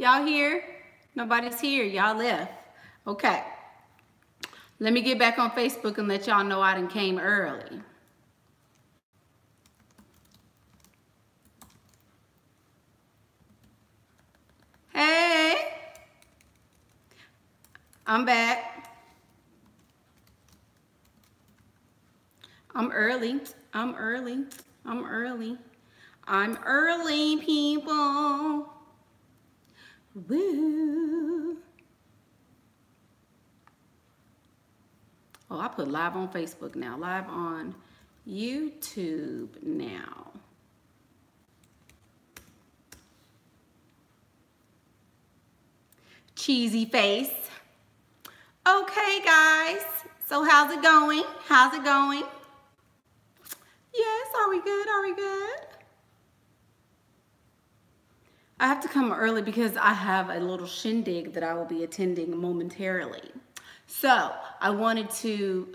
Y'all here? Nobody's here. Y'all left. Okay. Let me get back on Facebook and let y'all know I done came early. Hey. I'm back. I'm early. I'm early. I'm early. I'm early, people. Woo. Oh, I put live on Facebook now. Live on YouTube now. Cheesy face. Okay, guys. So how's it going? How's it going? Yes, are we good? Are we good? I have to come early because I have a little shindig that I will be attending momentarily. So I wanted to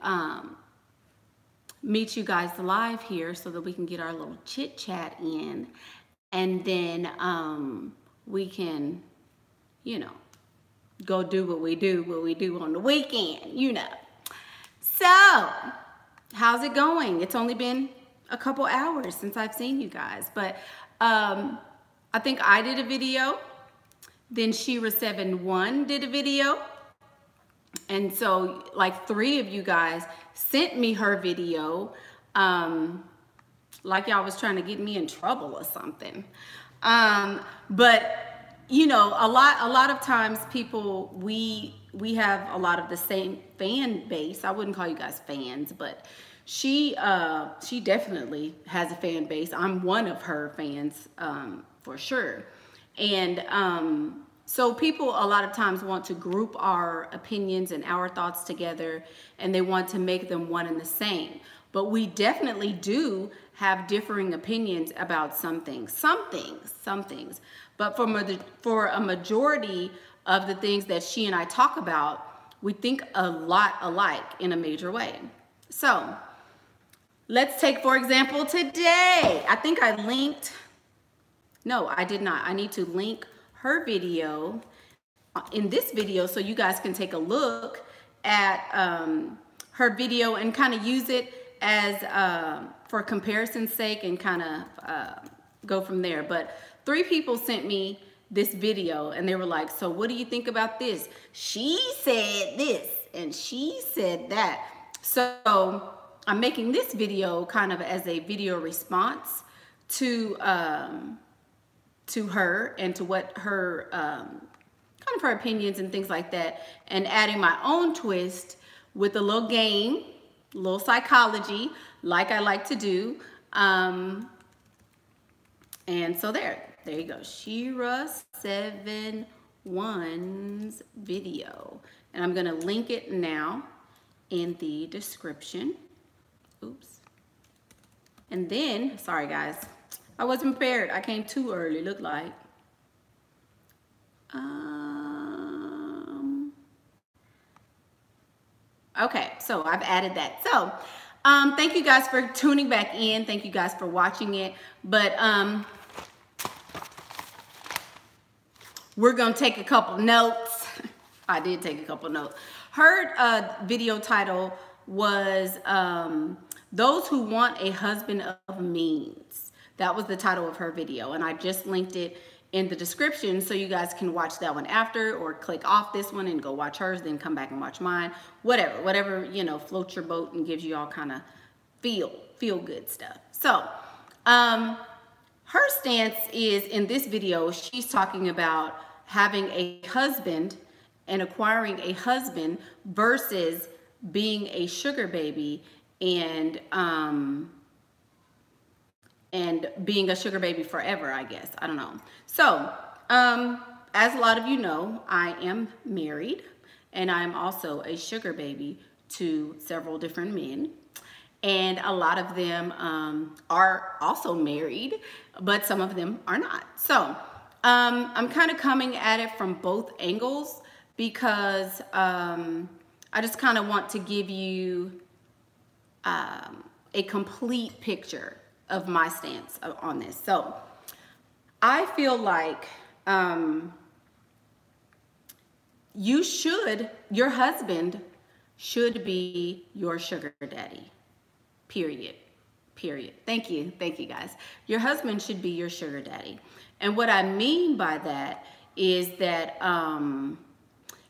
meet you guys live here so that we can get our little chit chat in, and then we can, you know, go do what we do on the weekend, you know. So how's it going? It's only been a couple hours since I've seen you guys, but I think I did a video, then Sheraseven1 did a video, and so like 3 of you guys sent me her video, like y'all was trying to get me in trouble or something. But you know, a lot of times people, we have a lot of the same fan base. I wouldn't call you guys fans, but she definitely has a fan base. I'm one of her fans, for sure. And so people a lot of times want to group our opinions and our thoughts together, and they want to make them one and the same. But we definitely do have differing opinions about some things. But for a majority of the things that she and I talk about, we think a lot alike in a major way. So let's take, for example, today. I think I linked, no, I did not. I need to link her video in this video so you guys can take a look at her video and kind of use it as for comparison's sake, and kind of go from there. But 3 people sent me this video and they were like, so what do you think about this? She said this and she said that. So I'm making this video kind of as a video response to her and to what her kind of her opinions and things like that, and adding my own twist with a little game, a little psychology, like I like to do. And so there you go, Sheraseven1’s video, and I'm gonna link it now in the description. Oops. And then, sorry guys, I wasn't prepared. I came too early, looked like. Okay, so I've added that. So thank you guys for tuning back in. Thank you guys for watching it. But we're gonna take a couple notes. I did take a couple notes. Her video title was Those Who Want a Husband of Means. That was the title of her video, and I just linked it in the description so you guys can watch that one after, or click off this one and go watch hers, then come back and watch mine. Whatever, you know, floats your boat and gives you all kind of feel good stuff. So her stance is, in this video, she's talking about having a husband and acquiring a husband versus being a sugar baby and being a sugar baby forever, I guess. I don't know. So, as a lot of you know, I am married, and I'm also a sugar baby to several different men. And a lot of them are also married, but some of them are not. So, I'm kind of coming at it from both angles because I just kind of want to give you a complete picture of my stance on this. So I feel like your husband should be your sugar daddy, period. Period. Thank you guys. Your husband should be your sugar daddy. And what I mean by that is that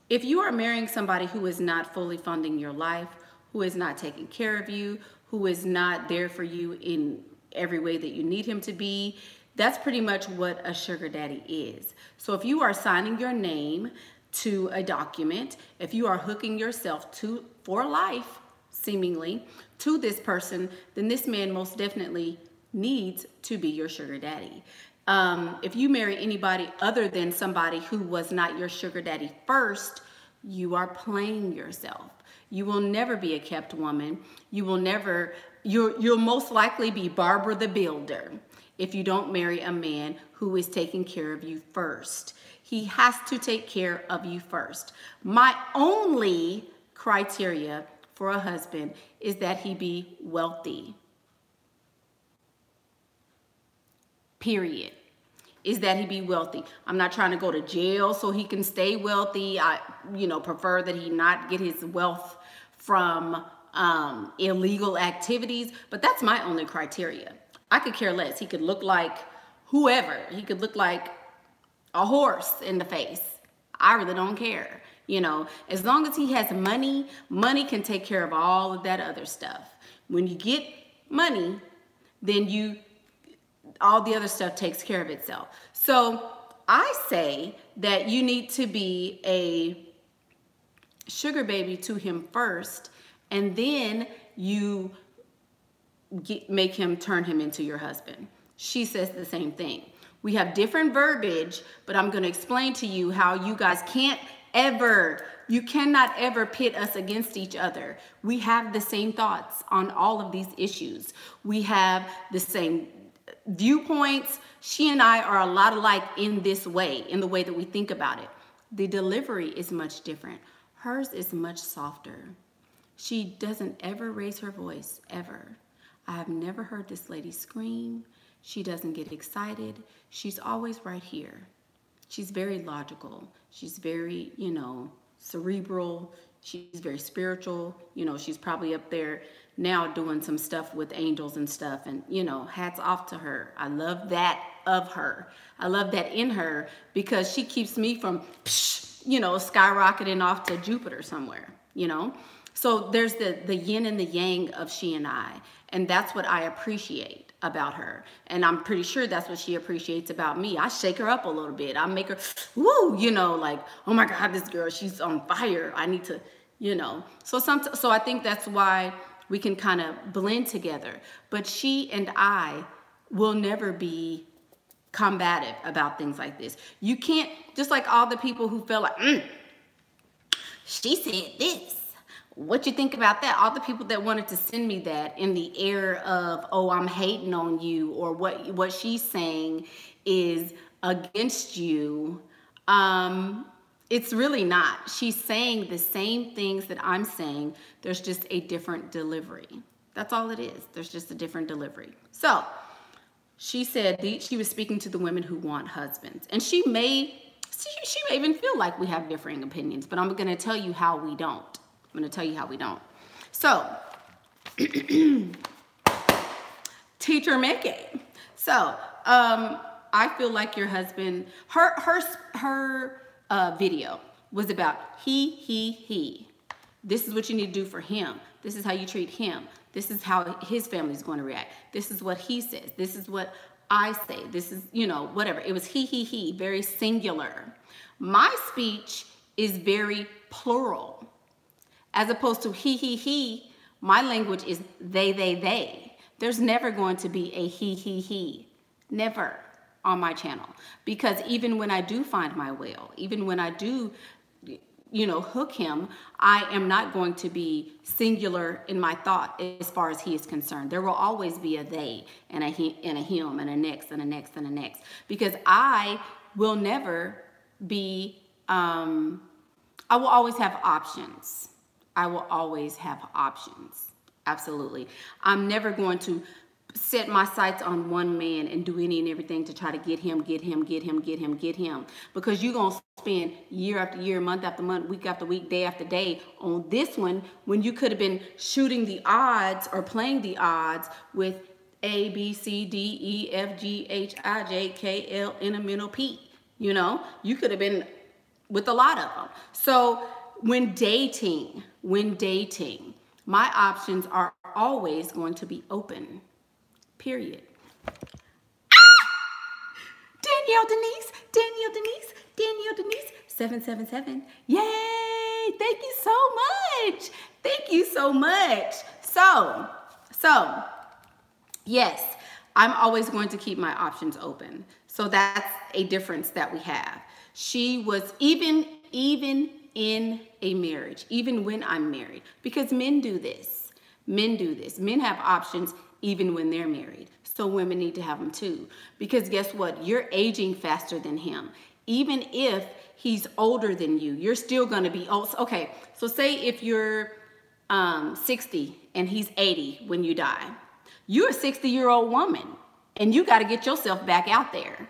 if you are marrying somebody who is not fully funding your life, who is not taking care of you, who is not there for you in every way that you need him to be, that's pretty much what a sugar daddy is. So if you are signing your name to a document, if you are hooking yourself for life, seemingly, to this person, then this man most definitely needs to be your sugar daddy. If you marry anybody other than somebody who was not your sugar daddy first, you are playing yourself. You will never be a kept woman. You'll most likely be Barbara the Builder if you don't marry a man who is taking care of you first. He has to take care of you first. My only criteria for a husband is that he be wealthy. Period. Is that he be wealthy. I'm not trying to go to jail so he can stay wealthy. I, prefer that he not get his wealth from illegal activities, but that's my only criteria. I could care less. He could look like whoever. He could look like a horse in the face. I really don't care. As long as he has money, money can take care of all of that other stuff. When you get money, then all the other stuff takes care of itself. So I say that you need to be a sugar baby to him first, and then you make him, turn him into your husband. She says the same thing. We have different verbiage, but I'm going to explain to you how you guys you cannot ever pit us against each other. We have the same thoughts on all of these issues. We have the same viewpoints. She and I are a lot alike in this way, in the way that we think about it. The delivery is much different. Hers is much softer. She doesn't ever raise her voice, ever. I have never heard this lady scream. She doesn't get excited. She's always right here. She's very logical. She's very, cerebral. She's very spiritual. She's probably up there now doing some stuff with angels and stuff. And, hats off to her. I love that of her. I love that in her because she keeps me from, skyrocketing off to Jupiter somewhere, So there's the yin and the yang of she and I. And that's what I appreciate about her. And I'm pretty sure that's what she appreciates about me. I shake her up a little bit. I make her, woo, like, oh my God, this girl, she's on fire. I need to, So I think that's why we can kind of blend together. But she and I will never be combative about things like this. You can't, just like all the people who feel like, she said this. What you think about that? All the people that wanted to send me that in the air of, oh, I'm hating on you, or what she's saying is against you. It's really not. She's saying the same things that I'm saying. There's just a different delivery. That's all it is. There's just a different delivery. So she said she was speaking to the women who want husbands. And she may even feel like we have differing opinions, but I'm going to tell you how we don't. I'm going to tell you how we don't. So, Teacher Mickey. So, I feel like your husband, her video was about he. This is what you need to do for him. This is how you treat him. This is how his family's going to react. This is what he says. This is what I say. This is, whatever. It was he, very singular. My speech is very plural. As opposed to he, my language is they. There's never going to be a he. Never on my channel. Because even when I do find my whale, even when I do, hook him, I am not going to be singular in my thought as far as he is concerned. There will always be a they and a him and a next and a next and a next. Because I will never be, I will always have options. I will always have options. Absolutely. I'm never going to set my sights on one man and do any and everything to try to get him, because you're going to spend year after year, month after month, week after week, day after day on this one, when you could have been shooting the odds or playing the odds with A, B, C, D, E, F, G, H, I, J, K, L, N, M, N, O, P. You know, you could have been with a lot of them. So when dating, my options are always going to be open. Period. Danielle Denise, 777. Yay! Thank you so much. So, yes, I'm always going to keep my options open. So that's a difference that we have. She was even in a marriage, even when I'm married, because men do this. Men have options even when they're married. So women need to have them too. Because guess what? You're aging faster than him. Even if he's older than you, you're still going to be old. Okay, so say if you're 60 and he's 80 when you die. You're a 60-year-old woman and you got to get yourself back out there.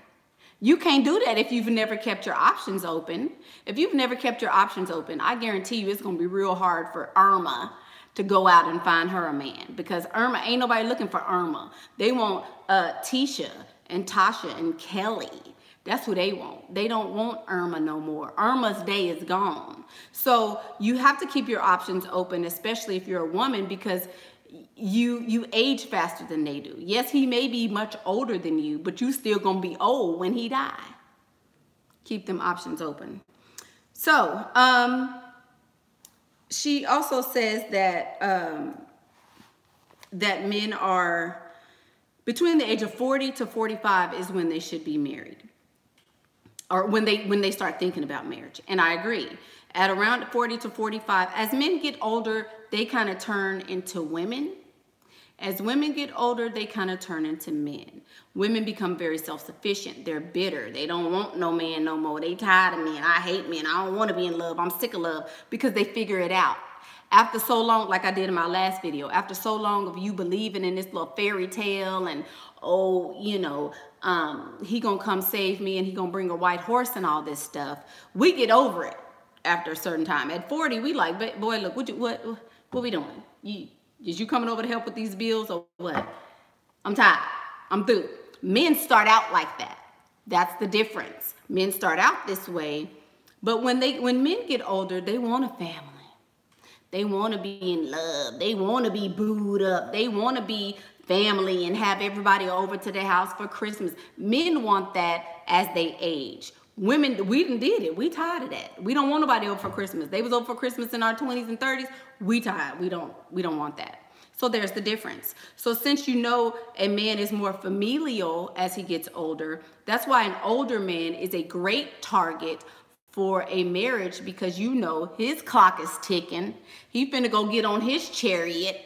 You can't do that if you've never kept your options open. If you've never kept your options open, I guarantee you it's going to be real hard for Irma to go out and find her a man, because Irma, ain't nobody looking for Irma. They want Tisha and Tasha and Kelly. That's who they want. They don't want Irma no more. Irma's day is gone. So you have to keep your options open, especially if you're a woman, because you age faster than they do. Yes, he may be much older than you, but you still gonna be old when he die. Keep them options open. So, she also says that that men are between the age of 40 to 45 is when they should be married, or when they start thinking about marriage. And I agree. At around 40 to 45, as men get older, they kind of turn into women. As women get older, they kind of turn into men. Women become very self-sufficient. They're bitter. They don't want no man no more. They tired of men. I hate men. I don't want to be in love. I'm sick of love, because they figure it out. After so long, like I did in my last video, after so long of you believing in this little fairy tale and, oh, you know, he gonna come save me and he gonna bring a white horse and all this stuff, we get over it after a certain time. At 40, we like, boy, look, what we doing? Is you coming over to help with these bills or what? I'm tired. I'm through. Men start out like that. That's the difference. Men start out this way, but when men get older, they want a family. They want to be in love. They want to be booed up. They want to be family and have everybody over to their house for Christmas. Men want that as they age. Women, we done did it. We tired of that. We don't want nobody over for Christmas. They was over for Christmas in our 20s and 30s. We tired. We don't want that. So there's the difference. So since you know a man is more familial as he gets older, that's why an older man is a great target for a marriage, because you know his clock is ticking. He finna go get on his chariot.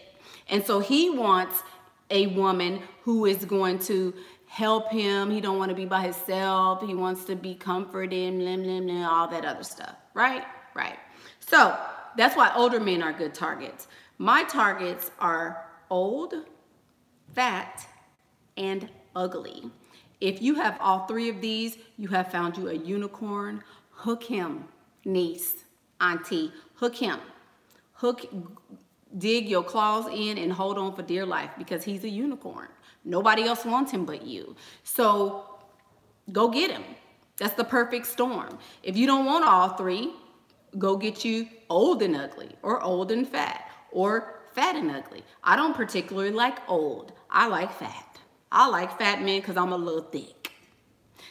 And so he wants a woman who is going to help him. He don't want to be by himself. He wants to be comforted, blah, blah, blah, all that other stuff, right? Right. So that's why older men are good targets. My targets are old, fat, and ugly. If you have all three of these, you have found you a unicorn. Hook him, niece, auntie, hook him. Dig your claws in and hold on for dear life, because he's a unicorn. Nobody else wants him but you. So go get him. That's the perfect storm. If you don't want all three, go get you old and ugly, or old and fat, or fat and ugly. I don't particularly like old. I like fat. I like fat men because I'm a little thick.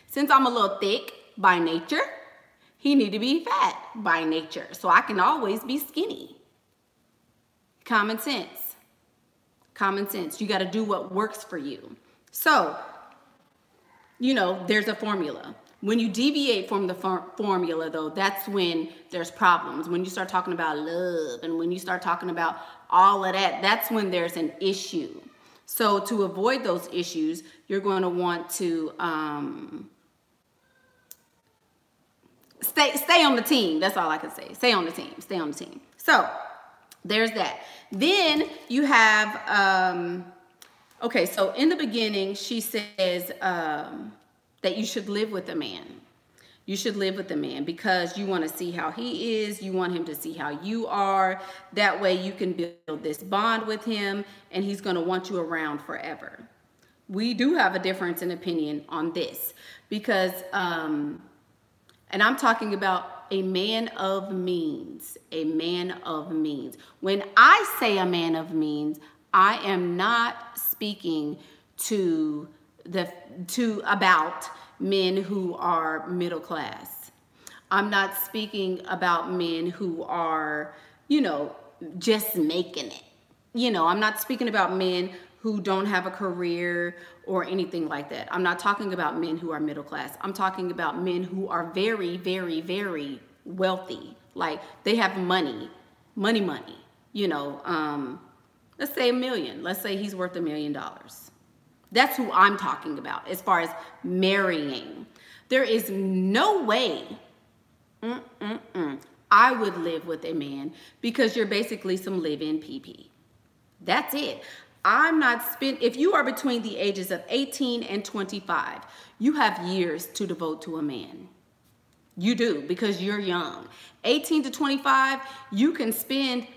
Since I'm a little thick by nature, he need to be fat by nature, so I can always be skinny. Common sense. Common sense. You got to do what works for you. So, you know, there's a formula. When you deviate from the formula, though, that's when there's problems. When you start talking about love and when you start talking about all of that, that's when there's an issue. So to avoid those issues, you're going to want to stay on the team. That's all I can say. Stay on the team. Stay on the team. So there's that. Then you have Okay, so in the beginning, she says that you should live with a man. You should live with a man because you want to see how he is. You want him to see how you are. That way you can build this bond with him and he's going to want you around forever. We do have a difference in opinion on this because, and I'm talking about a man of means, a man of means. When I say a man of means, I am not speaking about men who are middle class. I'm not speaking about men who are, you know, just making it. You know, I'm not speaking about men who don't have a career or anything like that. I'm not talking about men who are middle class. I'm talking about men who are very, very, very wealthy. Like they have money, you know, let's say $1 million. Let's say he's worth $1 million. That's who I'm talking about as far as marrying. There is no way I would live with a man because you're basically some live-in PP. That's it. I'm not if you are between the ages of 18 and 25, you have years to devote to a man. You do because you're young. 18 to 25, you can spend,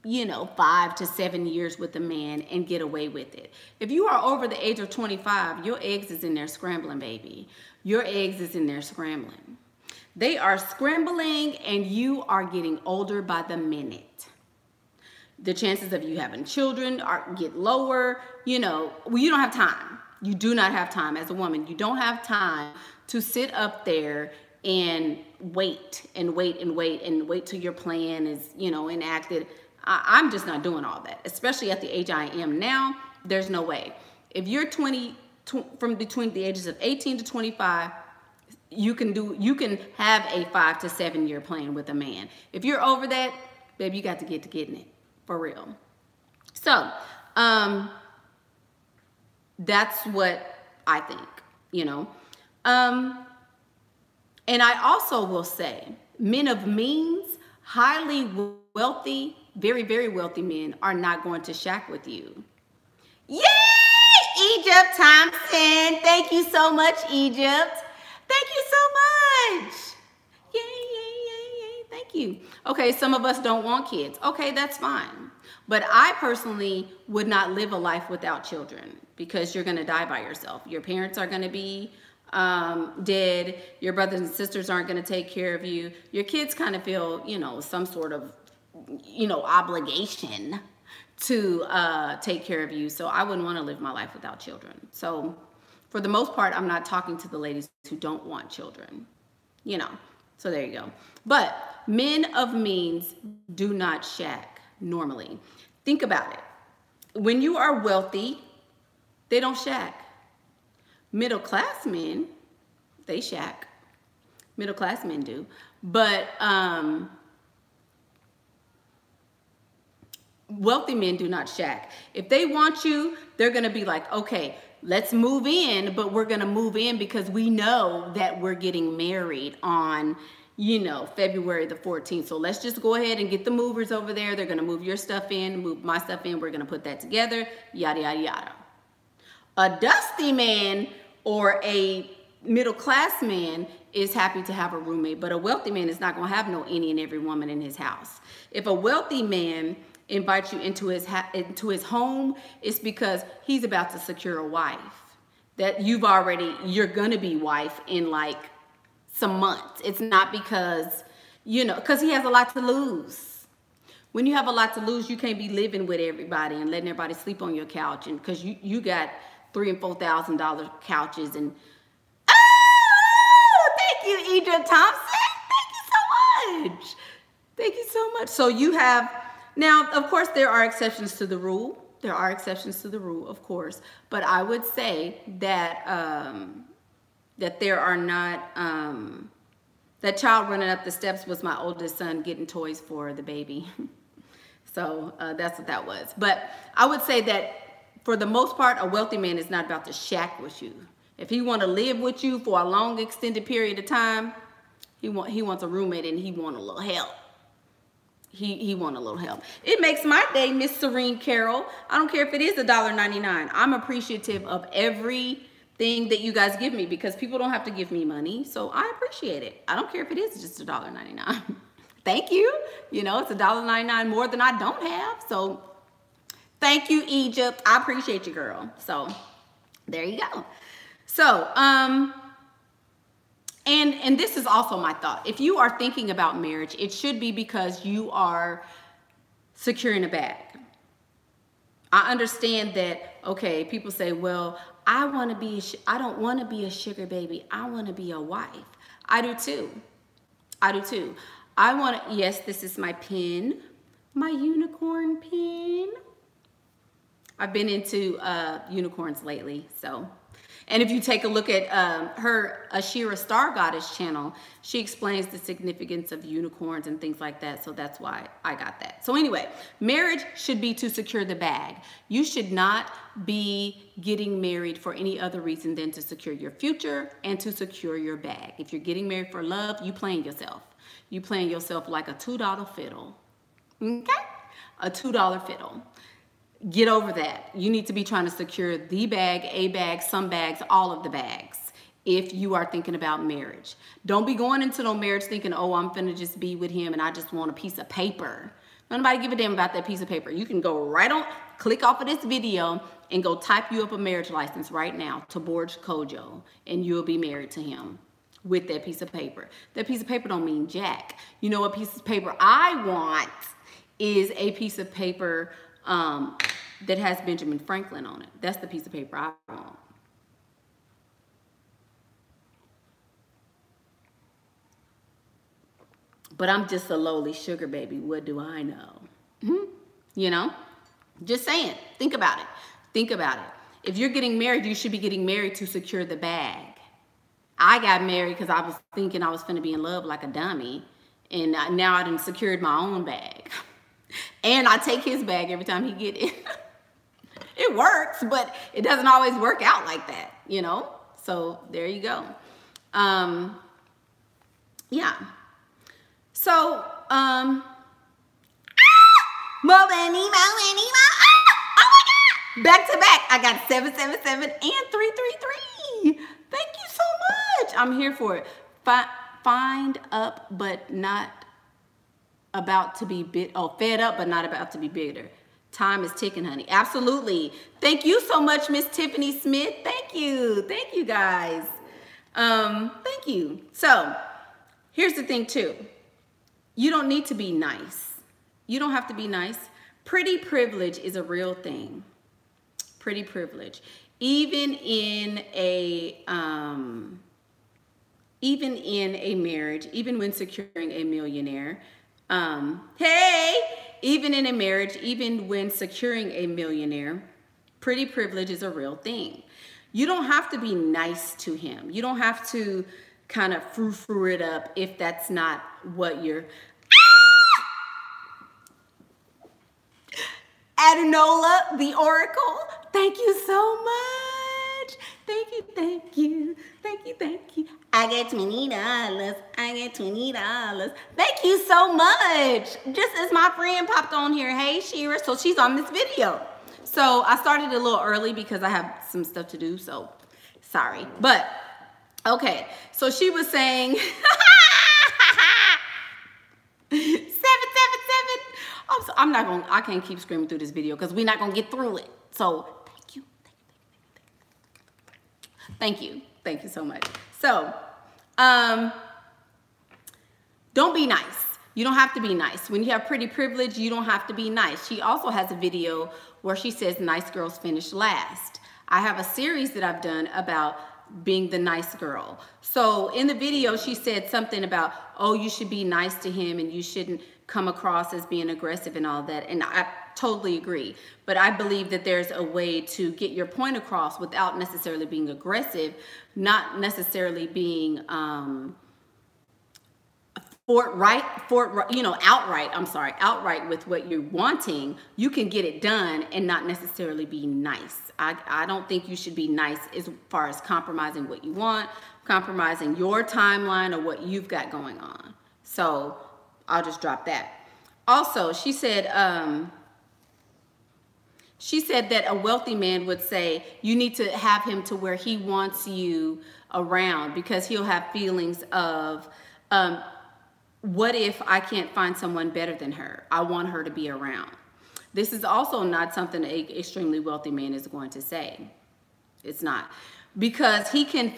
you know, 5 to 7 years with a man and get away with it. If you are over the age of 25, your eggs is in there scrambling, baby. Your eggs is in there scrambling. They are scrambling and you are getting older by the minute. The chances of you having children get lower, you know, well, you don't have time. You do not have time as a woman. You don't have time to sit up there and wait till your plan is, you know, enacted. I'm just not doing all that, especially at the age I am now. There's no way. If you're from between the ages of 18 to 25, you can have a 5 to 7 year plan with a man. If you're over that, baby, you got to get to getting it for real. So, that's what I think, you know. And I also will say, men of means, highly wealthy, very, very wealthy men are not going to shack with you. Yay! Egypt Thompson. Thank you so much, Egypt. Thank you so much. Yay, yay, yay, yay. Thank you. Okay, some of us don't want kids. Okay, that's fine. But I personally would not live a life without children because you're going to die by yourself. Your parents are going to be dead. Your brothers and sisters aren't going to take care of you. Your kids kind of feel, you know, some sort of, you know, obligation to take care of you. So I wouldn't want to live my life without children. So for the most part, I'm not talking to the ladies who don't want children, you know. So there you go. But men of means do not shack normally. Think about it. When you are wealthy, they don't shack. Middle class men, they shack. Middle class men do. But wealthy men do not shack. If they want you, they're going to be like, okay, let's move in, but we're going to move in because we know that we're getting married on, you know, February the 14th. So let's just go ahead and get the movers over there. They're going to move your stuff in, move my stuff in. We're going to put that together, yada, yada, yada. A dusty man or a middle class man is happy to have a roommate, but a wealthy man is not going to have no any and every woman in his house. If a wealthy man invites you into his home, it's because he's about to secure a wife that you're going to be wife in like some months. It's not because, you know, because he has a lot to lose. When you have a lot to lose, you can't be living with everybody and letting everybody sleep on your couch, and because you got $3,000 and $4,000 couches and thank you, Egypt Thompson. Thank you so much. Thank you so much. So you have now, of course, there are exceptions to the rule. There are exceptions to the rule, of course, but I would say that that there are not that child running up the steps was my oldest son getting toys for the baby. So that's what that was. But I would say that for the most part, a wealthy man is not about to shack with you. If he want to live with you for a long extended period of time, he wants a roommate and he want a little help. he want a little help. It makes my day, Miss Serene Carroll. I don't care if it is $1.99. I'm appreciative of everything that you guys give me, because people don't have to give me money, so I appreciate it. I don't care if it is just $1.99. Thank you. You know, it's $1.99 more than I don't have. So thank you, Egypt. I appreciate you, girl. So there you go. So, and this is also my thought. If you are thinking about marriage, it should be because you are securing a bag. I understand that, okay, people say, well, I don't want to be a sugar baby. I want to be a wife. I do too. I do too. Yes, this is my pin, my unicorn pin. I've been into unicorns lately, so. And if you take a look at her Ashira Star Goddess channel, she explains the significance of unicorns and things like that. So that's why I got that. So anyway, marriage should be to secure the bag. You should not be getting married for any other reason than to secure your future and to secure your bag. If you're getting married for love, you playing yourself. You playing yourself like a $2 fiddle. Okay? A $2 fiddle. Get over that. You need to be trying to secure the bag, a bag, some bags, all of the bags, if you are thinking about marriage. Don't be going into no marriage thinking, oh, I'm finna just be with him and I just want a piece of paper. Nobody give a damn about that piece of paper. You can go right on, click off of this video and go type you up a marriage license right now to Borge Kojo, and you'll be married to him with that piece of paper. That piece of paper don't mean jack. You know what piece of paper I want is a piece of paper that has Benjamin Franklin on it. That's the piece of paper I want. But I'm just a lowly sugar baby. What do I know? You know? Just saying. Think about it. Think about it. If you're getting married, you should be getting married to secure the bag. I got married because I was thinking I was finna be in love like a dummy. And now I done secured my own bag. And I take his bag every time he get it. It works, but it doesn't always work out like that, you know? So there you go. Yeah. So, oh my God. Back to back. I got 777 and 333. Thank you so much. I'm here for it. Find up, but not about to be fed up, but not about to be bitter. Time is ticking, honey. Absolutely. Thank you so much, Miss Tiffany Smith. Thank you. Thank you, guys. Thank you. So here's the thing too. You don't need to be nice. You don't have to be nice. Pretty privilege is a real thing. Pretty privilege. Even in a marriage, even when securing a millionaire, even in a marriage, even when securing a millionaire, pretty privilege is a real thing. You don't have to be nice to him. You don't have to kind of frou-frou it up if that's not what you're... Adenola, the Oracle, thank you so much. Thank you, thank you, thank you, thank you. I get $20. I get $20. Thank you so much. Just as my friend popped on here, hey Shira, so she's on this video. So I started a little early because I have some stuff to do, so sorry. But okay, so she was saying 777. I can't keep screaming through this video because we're not gonna get through it. So thank you so much. So don't be nice. You don't have to be nice. When you have pretty privilege, you don't have to be nice. She also has a video where she says nice girls finish last. I have a series that I've done about being the nice girl. So in the video, she said something about, oh, you should be nice to him and you shouldn't come across as being aggressive and all that. And I totally agree. But I believe that there's a way to get your point across without necessarily being aggressive, not necessarily being outright with what you're wanting. You can get it done and not necessarily be nice. I don't think you should be nice as far as compromising what you want, compromising your timeline or what you've got going on. So I'll just drop that. Also, she said that a wealthy man would say you need to have him to where he wants you around, because he'll have feelings of, what if I can't find someone better than her? I want her to be around. This is also not something an extremely wealthy man is going to say. It's not. Because he can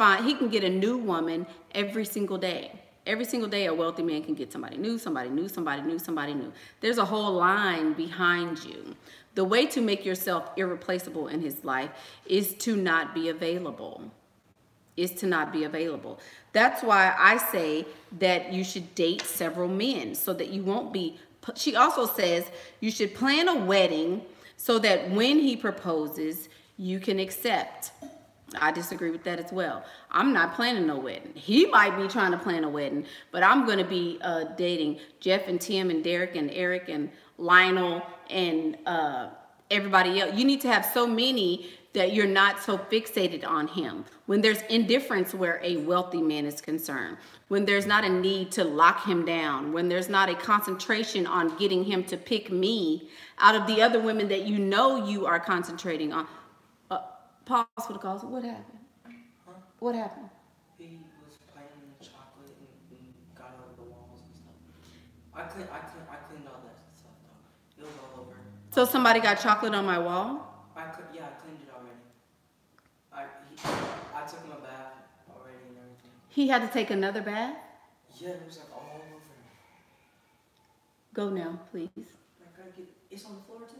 get a new woman every single day. Every single day, a wealthy man can get somebody new, somebody new, somebody new, somebody new. There's a whole line behind you. The way to make yourself irreplaceable in his life is to not be available. That's why I say that you should date several men so that you won't be. She also says you should plan a wedding so that when he proposes, you can accept. I disagree with that as well. I'm not planning no wedding. He might be trying to plan a wedding, but I'm going to be dating Jeff and Tim and Derek and Eric and Lionel and everybody else. You need to have so many that you're not so fixated on him. When there's indifference where a wealthy man is concerned, when there's not a need to lock him down, when there's not a concentration on getting him to pick me out of the other women that you know you are concentrating on. Pause for the calls. What happened? Huh? What happened? He was playing with chocolate and got over the walls and stuff. I cleaned all that stuff though. It was all over. So somebody got chocolate on my wall? I cleaned it already. I took him a bath already and everything. He had to take another bath? Yeah, it was like all over him. Go now, please. It's on the floor too.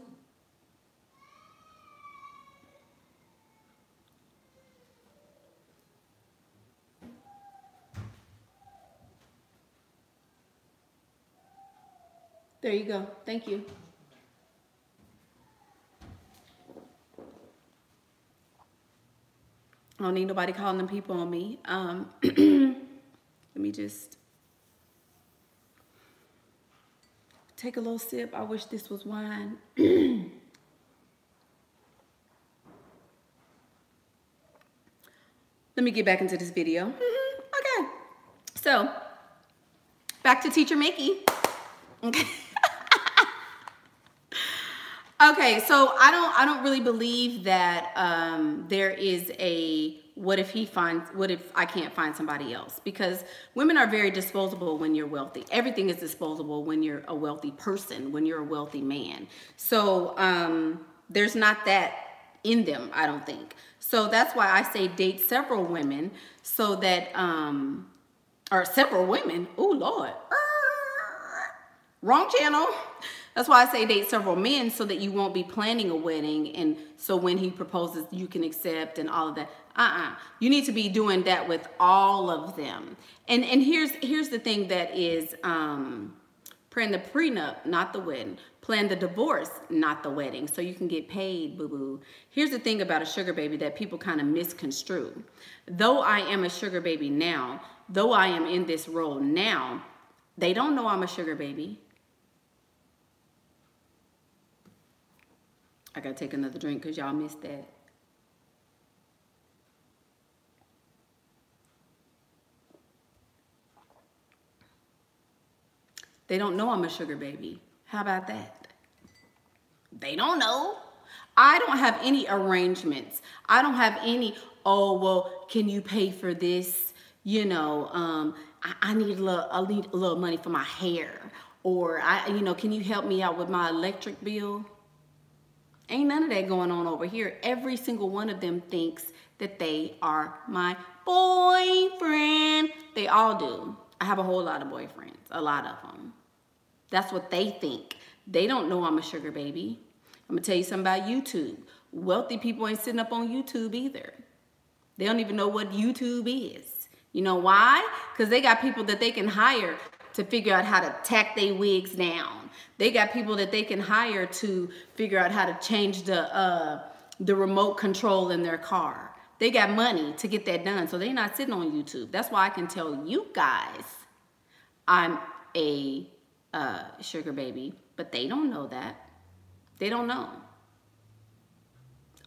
There you go. Thank you. I don't need nobody calling them people on me. Let me just take a little sip. I wish this was wine. Let me get back into this video. Okay. So, back to Teacher Mickey. Okay. Okay, so I don't really believe that there is a what if I can't find somebody else, because women are very disposable when you're wealthy. Everything is disposable when you're a wealthy person, when you're a wealthy man. So there's not that in them, I don't think. So that's why I say date several women so that or several women. Oh Lord. Wrong channel. That's why I say date several men so that you won't be planning a wedding, and so when he proposes you can accept and all of that. You need to be doing that with all of them. And here's the thing that is plan the prenup, not the wedding. Plan the divorce, not the wedding, so you can get paid, boo-boo. Here's the thing about a sugar baby that people kind of misconstrue. Though I am a sugar baby now, though I am in this role now, they don't know I'm a sugar baby. I gotta take another drink because y'all missed that. They don't know I'm a sugar baby. How about that? They don't know. I don't have any arrangements. I don't have any, oh, well, can you pay for this? You know, I need a little money for my hair. Or, can you help me out with my electric bill? Ain't none of that going on over here. Every single one of them thinks that they are my boyfriend. They all do. I have a whole lot of boyfriends, a lot of them. That's what they think. They don't know I'm a sugar baby. I'm gonna tell you something about YouTube. Wealthy people ain't sitting up on YouTube either. They don't even know what YouTube is. You know why? Because they got people that they can hire to figure out how to tack their wigs down. They got people that they can hire to figure out how to change the remote control in their car. They got money to get that done, so they're not sitting on YouTube. That's why I can tell you guys I'm a sugar baby, but they don't know that. They don't know.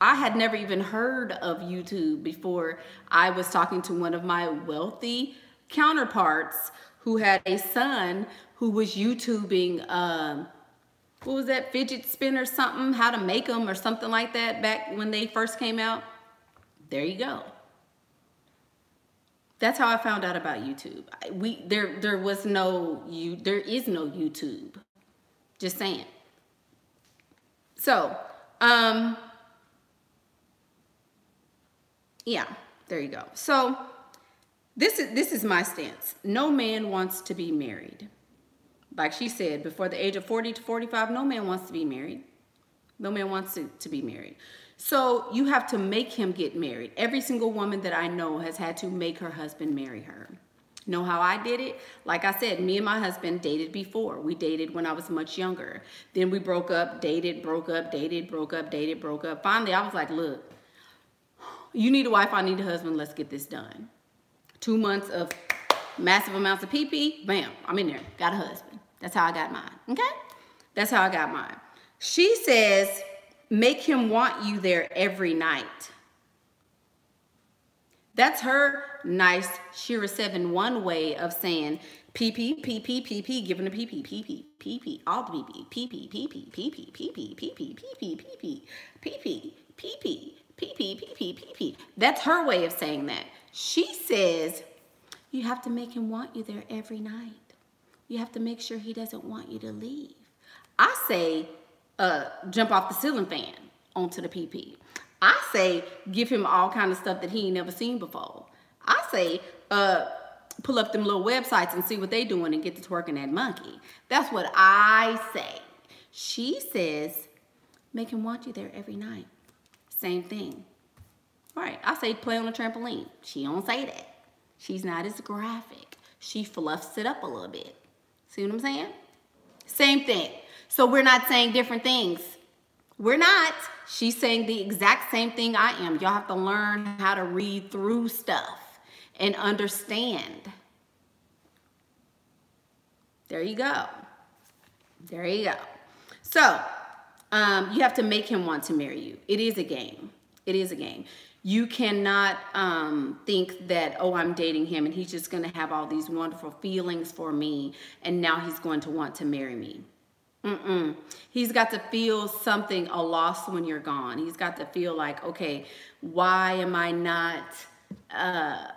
I had never even heard of YouTube before I was talking to one of my wealthy counterparts who had a son who was YouTubing, what was that, fidget spinner something, how to make them or something like that back when they first came out. There you go. That's how I found out about YouTube. There is no YouTube. Just saying. So, yeah, there you go. So this is my stance. No man wants to be married. Like she said, before the age of 40 to 45, no man wants to be married. No man wants to be married. So you have to make him get married. Every single woman that I know has had to make her husband marry her. Know how I did it? Like I said, me and my husband dated before. We dated when I was much younger. Then we broke up, dated, broke up, dated, broke up, dated, broke up. Finally, I was like, look, you need a wife, I need a husband, let's get this done. 2 months of massive amounts of pee-pee, bam, I'm in there, got a husband. That's how I got mine, okay? That's how I got mine. She says, make him want you there every night. That's her nice Sheraseven1 way of saying pee-pee, pee-pee, pee-pee, giving a pee-pee, pee-pee, pee-pee, all the pee-pee, pee-pee, pee-pee, pee-pee, pee-pee, pee-pee, pee-pee, pee-pee, pee-pee, pee-pee, pee-pee, pee-pee, pee-pee. That's her way of saying that. She says, you have to make him want you there every night. You have to make sure he doesn't want you to leave. I say, jump off the ceiling fan onto the pee-pee. I say, give him all kind of stuff that he ain't never seen before. I say, pull up them little websites and see what they doing and get to twerking that monkey. That's what I say. She says, make him want you there every night. Same thing. Right, I say play on a trampoline. She don't say that. She's not as graphic. She fluffs it up a little bit. See what I'm saying? Same thing. So we're not saying different things. We're not. She's saying the exact same thing I am. Y'all have to learn how to read through stuff and understand. There you go. There you go. So, you have to make him want to marry you. It is a game. It is a game. You cannot think that, oh, I'm dating him and he's just going to have all these wonderful feelings for me and now he's going to want to marry me. He's got to feel something, a loss when you're gone. He's got to feel like, okay, why am I not,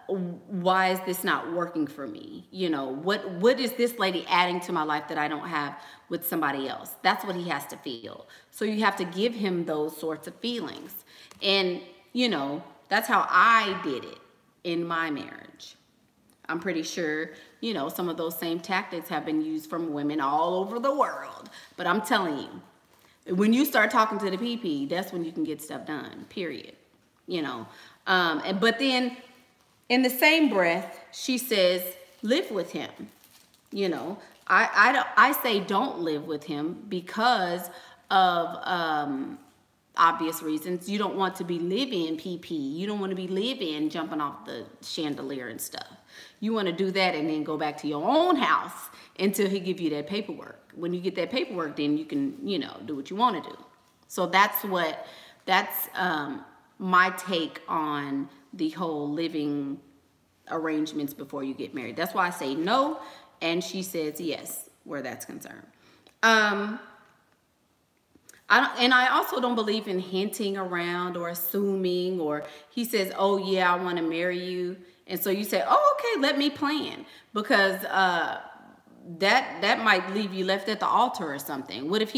why is this not working for me? You know, what is this lady adding to my life that I don't have with somebody else? That's what he has to feel. So you have to give him those sorts of feelings. And, you know, that's how I did it in my marriage. I'm pretty sure, you know, some of those same tactics have been used from women all over the world. But I'm telling you, when you start talking to the PP, that's when you can get stuff done, period. You know, but then in the same breath, she says, live with him. You know, I say don't live with him because of obvious reasons. You don't want to be living PP. You don't want to be living jumping off the chandelier and stuff. You want to do that and then go back to your own house until he give you that paperwork. When you get that paperwork, then you can, you know, do what you want to do. So that's my take on the whole living arrangements before you get married. That's why I say no, and she says yes, where that's concerned. I also don't believe in hinting around or assuming, or he says, oh yeah, I want to marry you. And so you say, oh, okay, let me plan, because that might leave you left at the altar or something. What if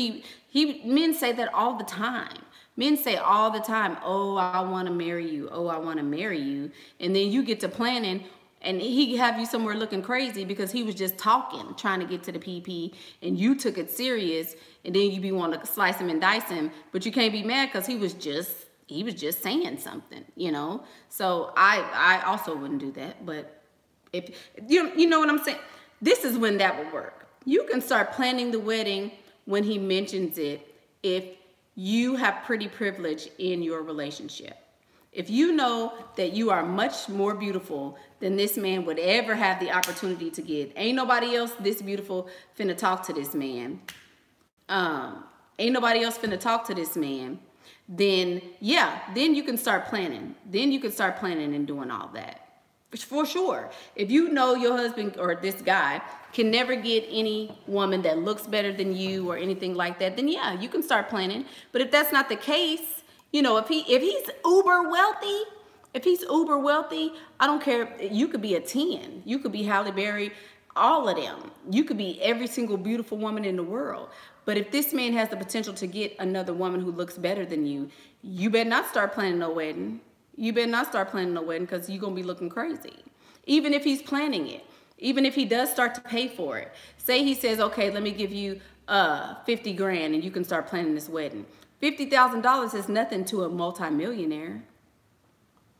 men say that all the time. Men say all the time, oh, I want to marry you. Oh, I want to marry you. And then you get to planning and he have you somewhere looking crazy because he was just talking, trying to get to the PP, and you took it serious, and then you be wanting to slice him and dice him, but you can't be mad because he was just saying something, you know? So I also wouldn't do that, but if you know what I'm saying? This is when that would work. You can start planning the wedding when he mentions it if you have pretty privilege in your relationship. If you know that you are much more beautiful than this man would ever have the opportunity to get, ain't nobody else this beautiful finna talk to this man. Ain't nobody else finna talk to this man. Then, yeah, then you can start planning. Then you can start planning and doing all that. For sure. If you know your husband or this guy can never get any woman that looks better than you or anything like that, then yeah, you can start planning. But if that's not the case, you know, if he's uber wealthy, I don't care. You could be a 10. You could be Halle Berry, all of them. You could be every single beautiful woman in the world. But if this man has the potential to get another woman who looks better than you, you better not start planning no wedding. You better not start planning no wedding, because you're going to be looking crazy. Even if he's planning it. Even if he does start to pay for it. Say he says, okay, let me give you 50 grand and you can start planning this wedding. $50,000 is nothing to a multimillionaire.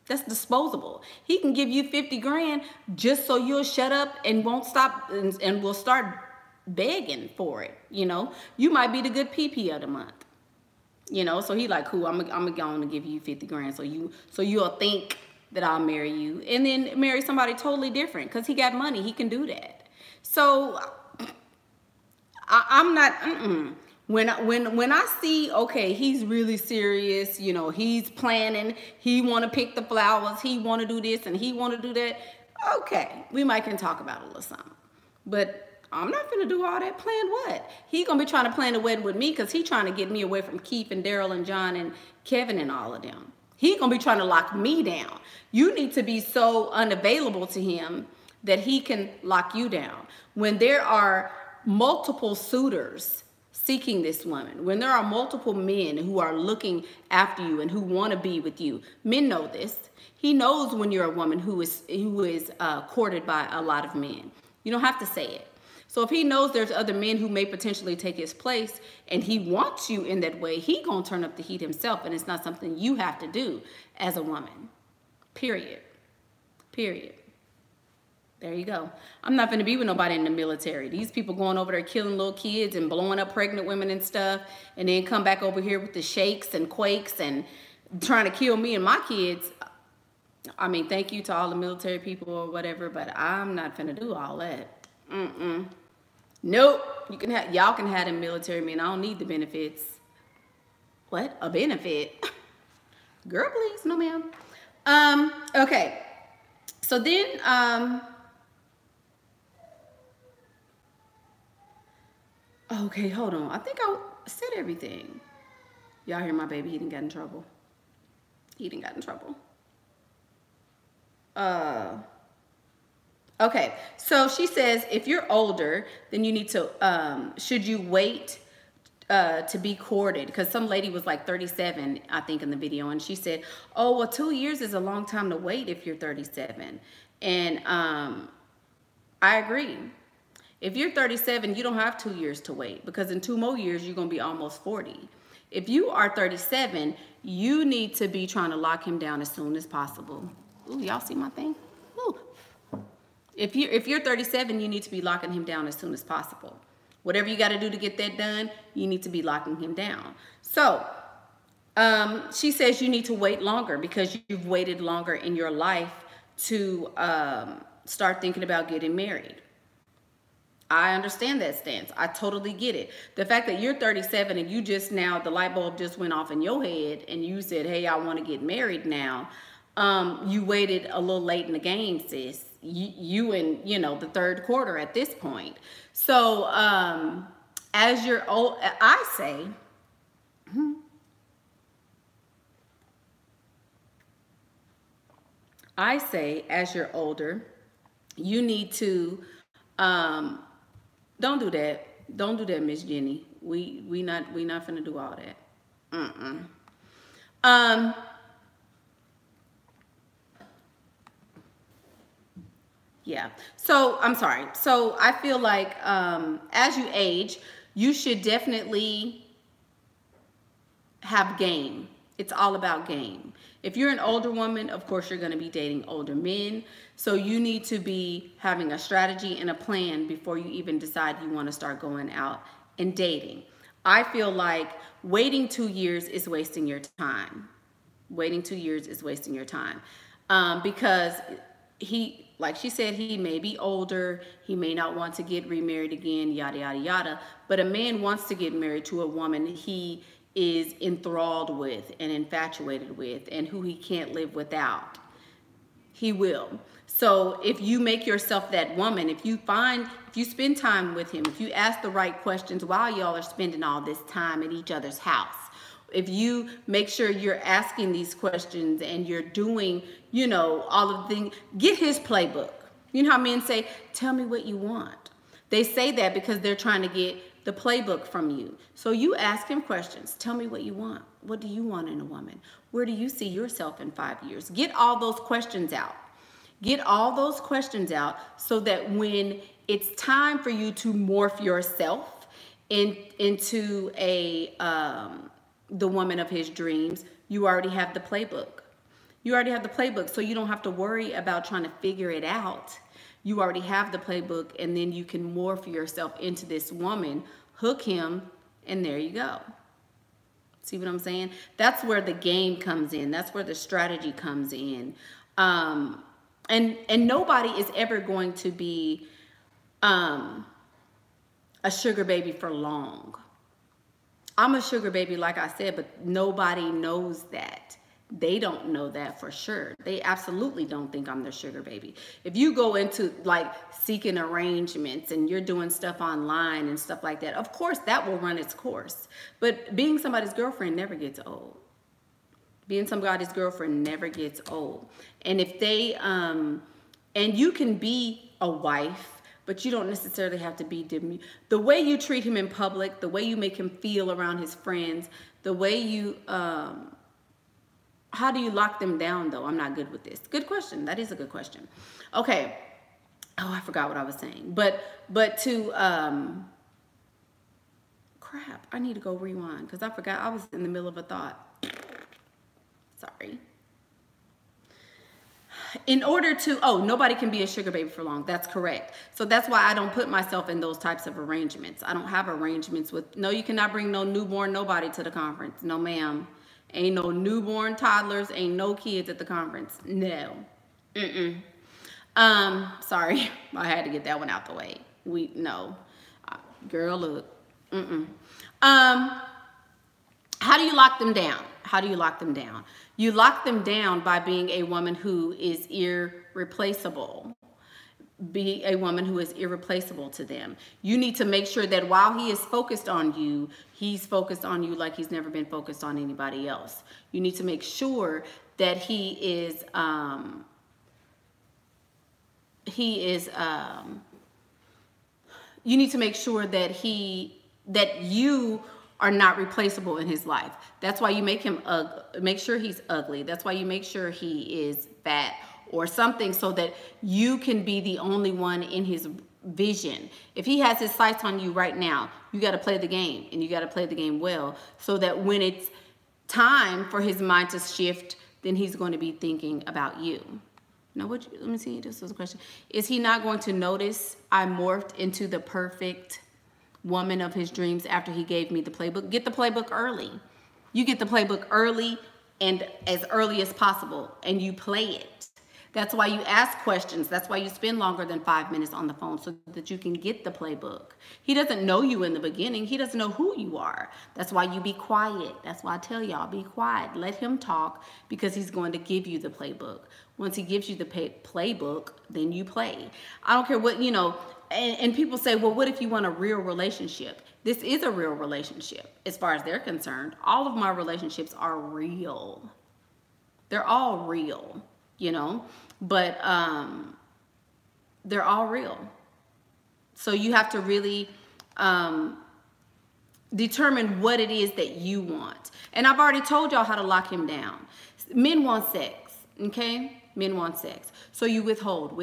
That's disposable. He can give you 50 grand just so you'll shut up and won't stop and will start begging for it. You know, you might be the good PP of the month. You know, so he like, cool, I'm going to give you 50 grand so you'll think that I'll marry you, and then marry somebody totally different because he got money. He can do that. So I'm not, when I see, okay, he's really serious, you know, he's planning, he want to pick the flowers, he want to do this and he want to do that, okay, we might can talk about a little something. But I'm not finna do all that. Plan what? He gonna be trying to plan a wedding with me because he trying to get me away from Keith and Daryl and John and Kevin and all of them. He gonna be trying to lock me down. You need to be so unavailable to him that he can lock you down. When there are multiple suitors seeking this woman, when there are multiple men who are looking after you and who want to be with you, men know this. He knows when you're a woman who is courted by a lot of men. You don't have to say it. So if he knows there's other men who may potentially take his place and he wants you in that way, he gonna turn up the heat himself, and it's not something you have to do as a woman. Period. Period. There you go. I'm not gonna be with nobody in the military. These people going over there killing little kids and blowing up pregnant women and stuff, and then come back over here with the shakes and quakes and trying to kill me and my kids. I mean, thank you to all the military people or whatever, but I'm not finna do all that. Nope. Y'all can have them military men. I don't need the benefits. What? A benefit? Girl, please. No, ma'am. Okay. So then, okay, hold on. I think I said everything. Y'all hear my baby? He done got in trouble. He done got in trouble. Okay, so she says, if you're older, then you need to, should you wait to be courted? Because some lady was like 37, I think, in the video, and she said, oh, well, 2 years is a long time to wait if you're 37. And I agree. If you're 37, you don't have 2 years to wait, because in 2 more years, you're going to be almost 40. If you are 37, you need to be trying to lock him down as soon as possible. Ooh, y'all see my thing? Ooh. If you're 37, you need to be locking him down as soon as possible. Whatever you got to do to get that done, you need to be locking him down. So she says you need to wait longer because you've waited longer in your life to start thinking about getting married. I understand that stance. I totally get it. The fact that you're 37 and you just now, the light bulb just went off in your head and you said, hey, I want to get married now. You waited a little late in the game, sis. You in, you know, the third quarter at this point. So as you're old, I say, as you're older, you need to, don't do that. Don't do that, Miss Jenny. We not finna do all that. Yeah. So I'm sorry. So I feel like as you age, you should definitely have game. It's all about game. If you're an older woman, of course, you're going to be dating older men. So you need to be having a strategy and a plan before you even decide you want to start going out and dating. I feel like waiting 2 years is wasting your time. Waiting 2 years is wasting your time because he, like she said, he may be older. He may not want to get remarried again, yada, yada, yada. But a man wants to get married to a woman he is enthralled with and infatuated with and who he can't live without. He will. So if you make yourself that woman, if you spend time with him, if you ask the right questions while y'all are spending all this time at each other's house, if you make sure you're asking these questions and you're doing, you know, all of the things, get his playbook. You know how men say, tell me what you want. They say that because they're trying to get the playbook from you. So you ask him questions. Tell me what you want. What do you want in a woman? Where do you see yourself in 5 years? Get all those questions out. Get all those questions out so that when it's time for you to morph yourself into the woman of his dreams, you already have the playbook. You already have the playbook, so you don't have to worry about trying to figure it out. You already have the playbook, and then you can morph yourself into this woman, hook him, and there you go. See what I'm saying? That's where the game comes in. That's where the strategy comes in. And nobody is ever going to be a sugar baby for long. I'm a sugar baby, like I said, but nobody knows that. They don't know that for sure. They absolutely don't think I'm their sugar baby. If you go into like seeking arrangements and you're doing stuff online and stuff like that, of course that will run its course. But being somebody's girlfriend never gets old. Being somebody's girlfriend never gets old. And if they, and you can be a wife, but you don't necessarily have to be the way you treat him in public, the way you make him feel around his friends, the way you, how do you lock them down though? I'm not good with this. Good question. That is a good question. Okay. Oh, I forgot what I was saying. But to, crap, I need to go rewind because I forgot. I was in the middle of a thought. Sorry. In order to, nobody can be a sugar baby for long. That's correct. So that's why I don't put myself in those types of arrangements. I don't have arrangements with, no, you cannot bring no newborn nobody to the conference. No, ma'am. Ain't no newborn toddlers, ain't no kids at the conference. No. Sorry. I had to get that one out the way. No. Girl, look. How do you lock them down? How do you lock them down? You lock them down by being a woman who is irreplaceable. Be a woman who is irreplaceable to them. You need to make sure that while he is focused on you, he's focused on you like he's never been focused on anybody else. You need to make sure that he is, you need to make sure that you are not replaceable in his life. That's why you make him make sure he's ugly. That's why you make sure he is fat or something so that you can be the only one in his vision. If he has his sights on you right now, you got to play the game, and you got to play the game well so that when it's time for his mind to shift, then he's going to be thinking about you. Now, let me see, this was a question. Is he not going to notice I morphed into the perfect woman of his dreams after he gave me the playbook? Get the playbook early. You get the playbook early and as early as possible, and you play it. That's why you ask questions. That's why you spend longer than 5 minutes on the phone so that you can get the playbook. He doesn't know you in the beginning. He doesn't know who you are. That's why you be quiet. That's why I tell y'all, be quiet. Let him talk because he's going to give you the playbook. Once he gives you the playbook, then you play. I don't care what, you know, and people say, well, what if you want a real relationship? This is a real relationship as far as they're concerned. All of my relationships are real. They're all real, you know, but they're all real. So you have to really determine what it is that you want. And I've already told y'all how to lock him down. Men want sex, okay? Men want sex. So you withhold.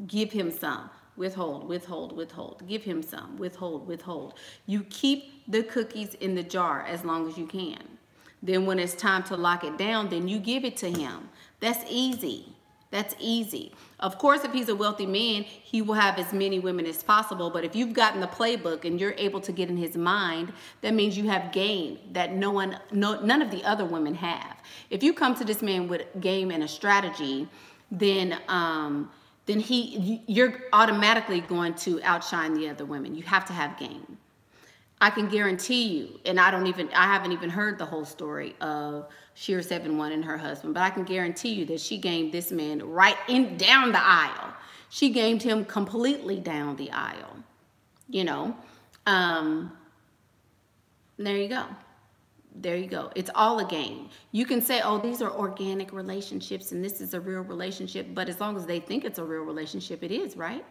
Give him some. Withhold. Give him some. Withhold. You keep the cookies in the jar as long as you can. Then when it's time to lock it down, then you give it to him. That's easy. That's easy. Of course, if he's a wealthy man, he will have as many women as possible. But if you've gotten the playbook and you're able to get in his mind, that means you have game that none of the other women have. If you come to this man with game and a strategy, then you're automatically going to outshine the other women. You have to have game. I can guarantee you, and I haven't even heard the whole story of Sheraseven1 and her husband, but I can guarantee you that she gamed this man right down the aisle. She gamed him completely down the aisle, you know. There you go. There you go. It's all a game. You can say, oh, these are organic relationships and this is a real relationship, but as long as they think it's a real relationship, it is, right?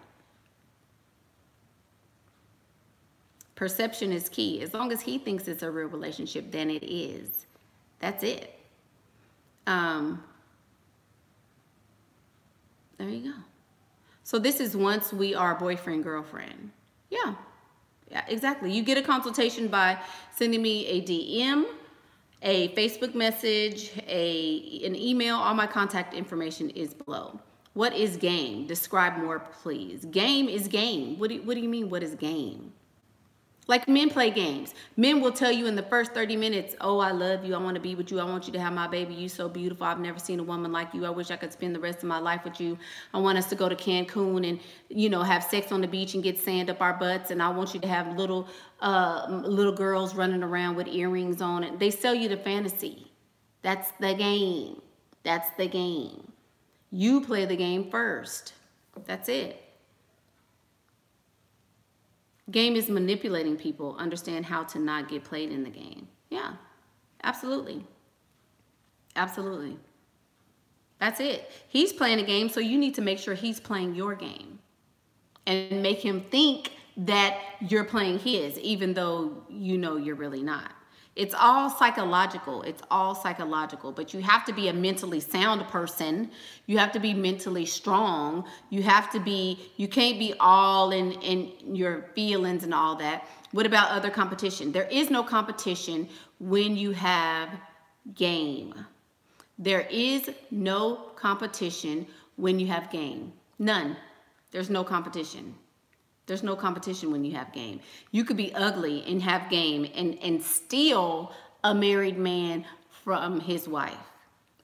Perception is key. As long as he thinks it's a real relationship, then it is. That's it. There you go. So this is once we are boyfriend, girlfriend. Yeah. Yeah, exactly. You get a consultation by sending me a DM, a Facebook message, an email. All my contact information is below. What is game? Describe more, please. Game is game. What do you mean, what is game? Like men play games. Men will tell you in the first 30 minutes, oh, I love you. I want to be with you. I want you to have my baby. You so beautiful. I've never seen a woman like you. I wish I could spend the rest of my life with you. I want us to go to Cancun and, you know, have sex on the beach and get sand up our butts. And I want you to have little girls running around with earrings on it. They sell you the fantasy. That's the game. That's the game. You play the game first. That's it. Game is manipulating people. Understand how to not get played in the game. Yeah, absolutely. Absolutely. That's it. He's playing a game, so you need to make sure he's playing your game. And make him think that you're playing his, even though you know you're really not. It's all psychological. It's all psychological. But you have to be a mentally sound person. You have to be mentally strong. You can't be all in your feelings and all that. What about other competition? There is no competition when you have game. There is no competition when you have game. None. There's no competition. There's no competition when you have game. You could be ugly and have game and steal a married man from his wife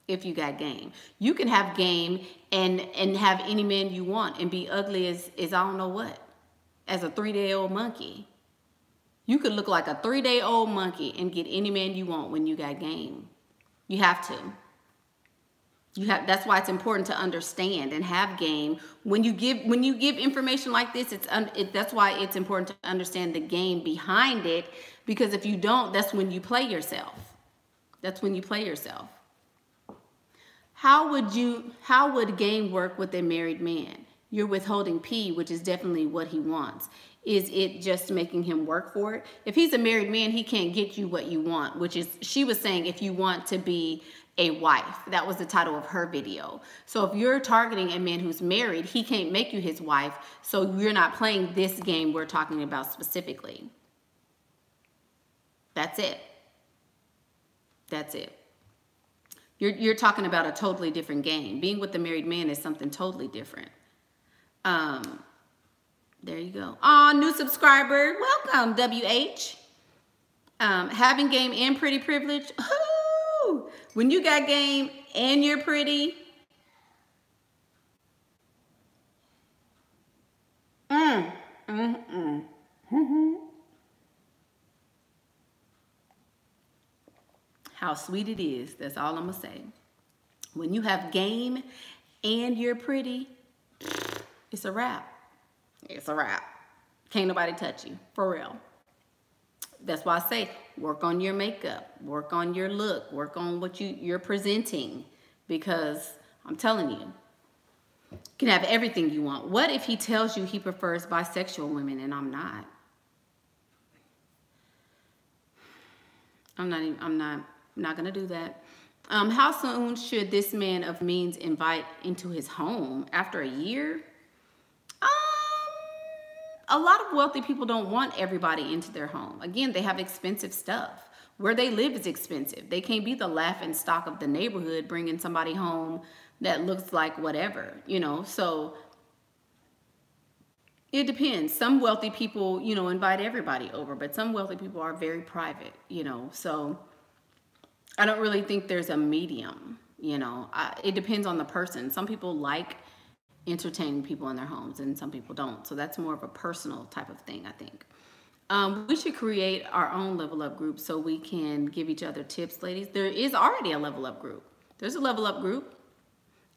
if you got game. You can have game and have any man you want and be ugly as I don't know what, as a 3-day-old monkey. You could look like a 3-day-old monkey and get any man you want when you got game. You have to. That's why it's important to understand and have game. When you give information like this, that's why it's important to understand the game behind it, because if you don't, that's when you play yourself. That's when you play yourself. How would game work with a married man? You're withholding P, which is definitely what he wants. Is it just making him work for it? If he's a married man, he can't get you what you want, which is, she was saying, if you want to be a wife. That was the title of her video. So if you're targeting a man who's married, he can't make you his wife. So you're not playing this game we're talking about specifically. That's it. That's it. You're talking about a totally different game. Being with the married man is something totally different. There you go. Aw, new subscriber. Welcome, WH. Having game and pretty privilege. Ooh, when you got game and you're pretty. How sweet it is. That's all I'm going to say. When you have game and you're pretty, it's a wrap. It's a wrap. Can't nobody touch you. For real. That's why I say work on your makeup. Work on your look. Work on what you're presenting. Because I'm telling you, you can have everything you want. What if he tells you he prefers bisexual women and I'm not? I'm not going to do that. How soon should this man of means invite into his home? After a year? A lot of wealthy people don't want everybody into their home. Again, they have expensive stuff. Where they live is expensive. They can't be the laughing stock of the neighborhood bringing somebody home that looks like whatever, you know. So it depends. Some wealthy people, you know, invite everybody over, but some wealthy people are very private, you know. So I don't really think there's a medium, you know. It depends on the person. Some people like entertaining people in their homes and some people don't. So that's more of a personal type of thing, I think. We should create our own level up group so we can give each other tips, ladies. There is already a level up group. There's a level up group,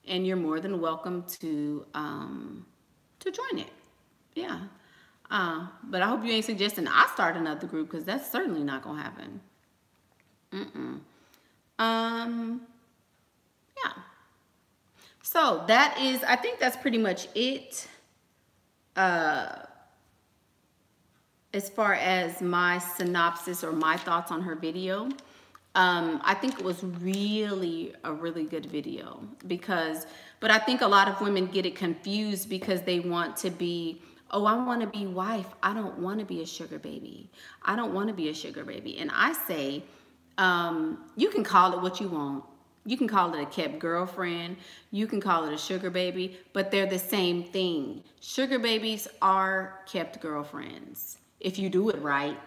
and you're more than welcome to join it. Yeah. But I hope you ain't suggesting I start another group, because that's certainly not gonna happen. Yeah. So that is, I think that's pretty much it. As far as my synopsis or my thoughts on her video. I think it was really a really good video, but I think a lot of women get it confused because they want to be, oh, I want to be wife. I don't want to be a sugar baby. I don't want to be a sugar baby. And I say, you can call it what you want. You can call it a kept girlfriend. You can call it a sugar baby, but they're the same thing. Sugar babies are kept girlfriends if you do it right.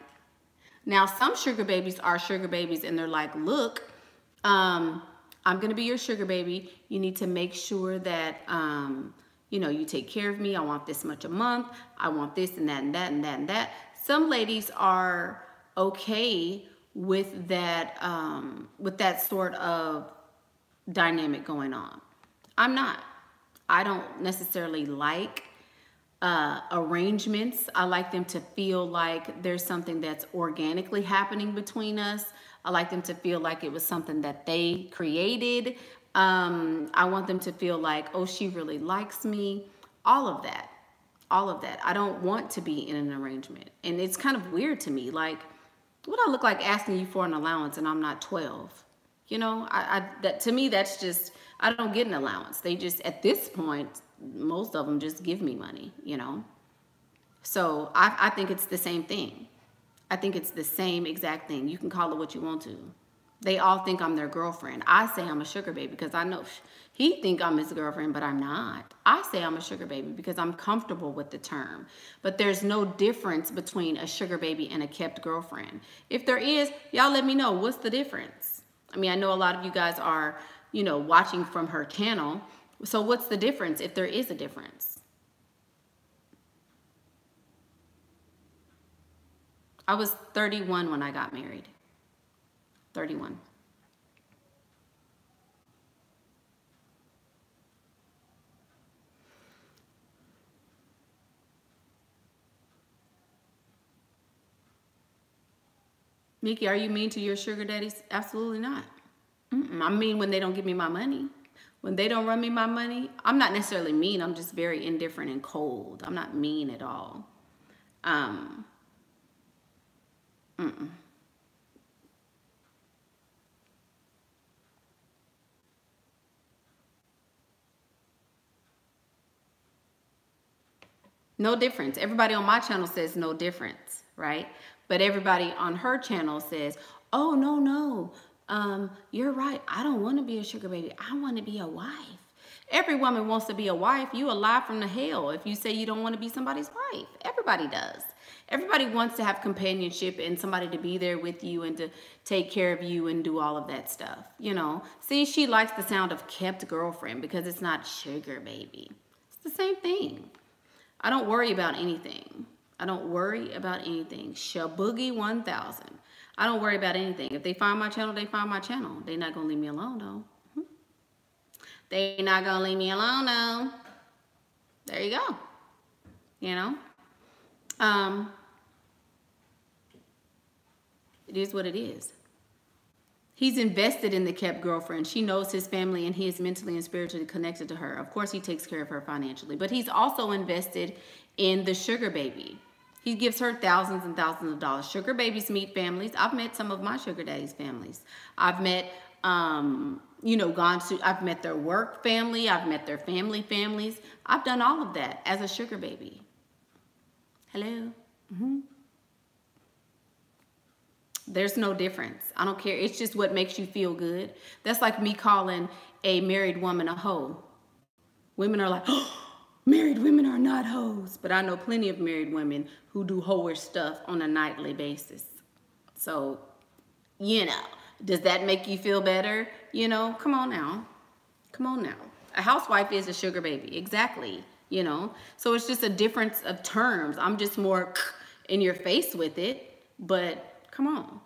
Now, some sugar babies are sugar babies and they're like, look, I'm going to be your sugar baby. You need to make sure that, you know, you take care of me. I want this much a month. I want this and that and that and that and that. Some ladies are okay with that sort of dynamic going on. I'm not. I don't necessarily like arrangements. I like them to feel like there's something that's organically happening between us. I like them to feel like it was something that they created. I want them to feel like, oh, she really likes me. All of that. All of that. I don't want to be in an arrangement. And it's kind of weird to me. Like, what I look like asking you for an allowance and I'm not 12? You know, that to me, that's just, I don't get an allowance. They just, at this point, most of them just give me money, you know. So I think it's the same thing. I think it's the same exact thing. You can call it what you want to. They all think I'm their girlfriend. I say I'm a sugar baby because I know he think I'm his girlfriend, but I'm not. I say I'm a sugar baby because I'm comfortable with the term. But there's no difference between a sugar baby and a kept girlfriend. If there is, y'all let me know. What's the difference? I mean, I know a lot of you guys are, you know, watching from her channel. So what's the difference if there is a difference? I was 31 when I got married. 31. Mickey, are you mean to your sugar daddies? Absolutely not. I mean when they don't give me my money. When they don't run me my money, I'm not necessarily mean. I'm just very indifferent and cold. I'm not mean at all. No difference. Everybody on my channel says no difference, right? But everybody on her channel says, oh, no, you're right. I don't want to be a sugar baby. I want to be a wife. Every woman wants to be a wife. You a lie from the hell if you say you don't want to be somebody's wife. Everybody does. Everybody wants to have companionship and somebody to be there with you and to take care of you and do all of that stuff, you know. See, she likes the sound of kept girlfriend because it's not sugar baby. It's the same thing. I don't worry about anything. I don't worry about anything. Shaboogie 1000. I don't worry about anything. If they find my channel, they find my channel. They're not going to leave me alone, though. They're not going to leave me alone, though. There you go. You know? It is what it is. He's invested in the kept girlfriend. She knows his family and he is mentally and spiritually connected to her. Of course, he takes care of her financially, but he's also invested in the sugar baby. He gives her thousands and thousands of dollars. Sugar babies meet families. I've met some of my sugar daddies' families. I've met, you know, I've met their work family. I've met their families. I've done all of that as a sugar baby. Hello? There's no difference. I don't care. It's just what makes you feel good. That's like me calling a married woman a hoe. Women are like, oh, married women are not hoes. But I know plenty of married women who do hoish stuff on a nightly basis. So, you know, does that make you feel better? You know, come on now. Come on now. A housewife is a sugar baby. Exactly. You know, so it's just a difference of terms. I'm just more, in your face with it, but come on.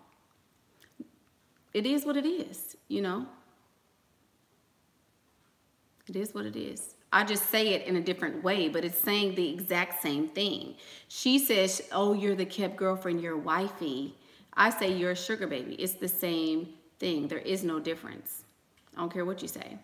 It is what it is, you know? It is what it is. I just say it in a different way, but it's saying the exact same thing. She says, oh, you're the kept girlfriend, you're wifey. I say you're a sugar baby. It's the same thing. There is no difference. I don't care what you say.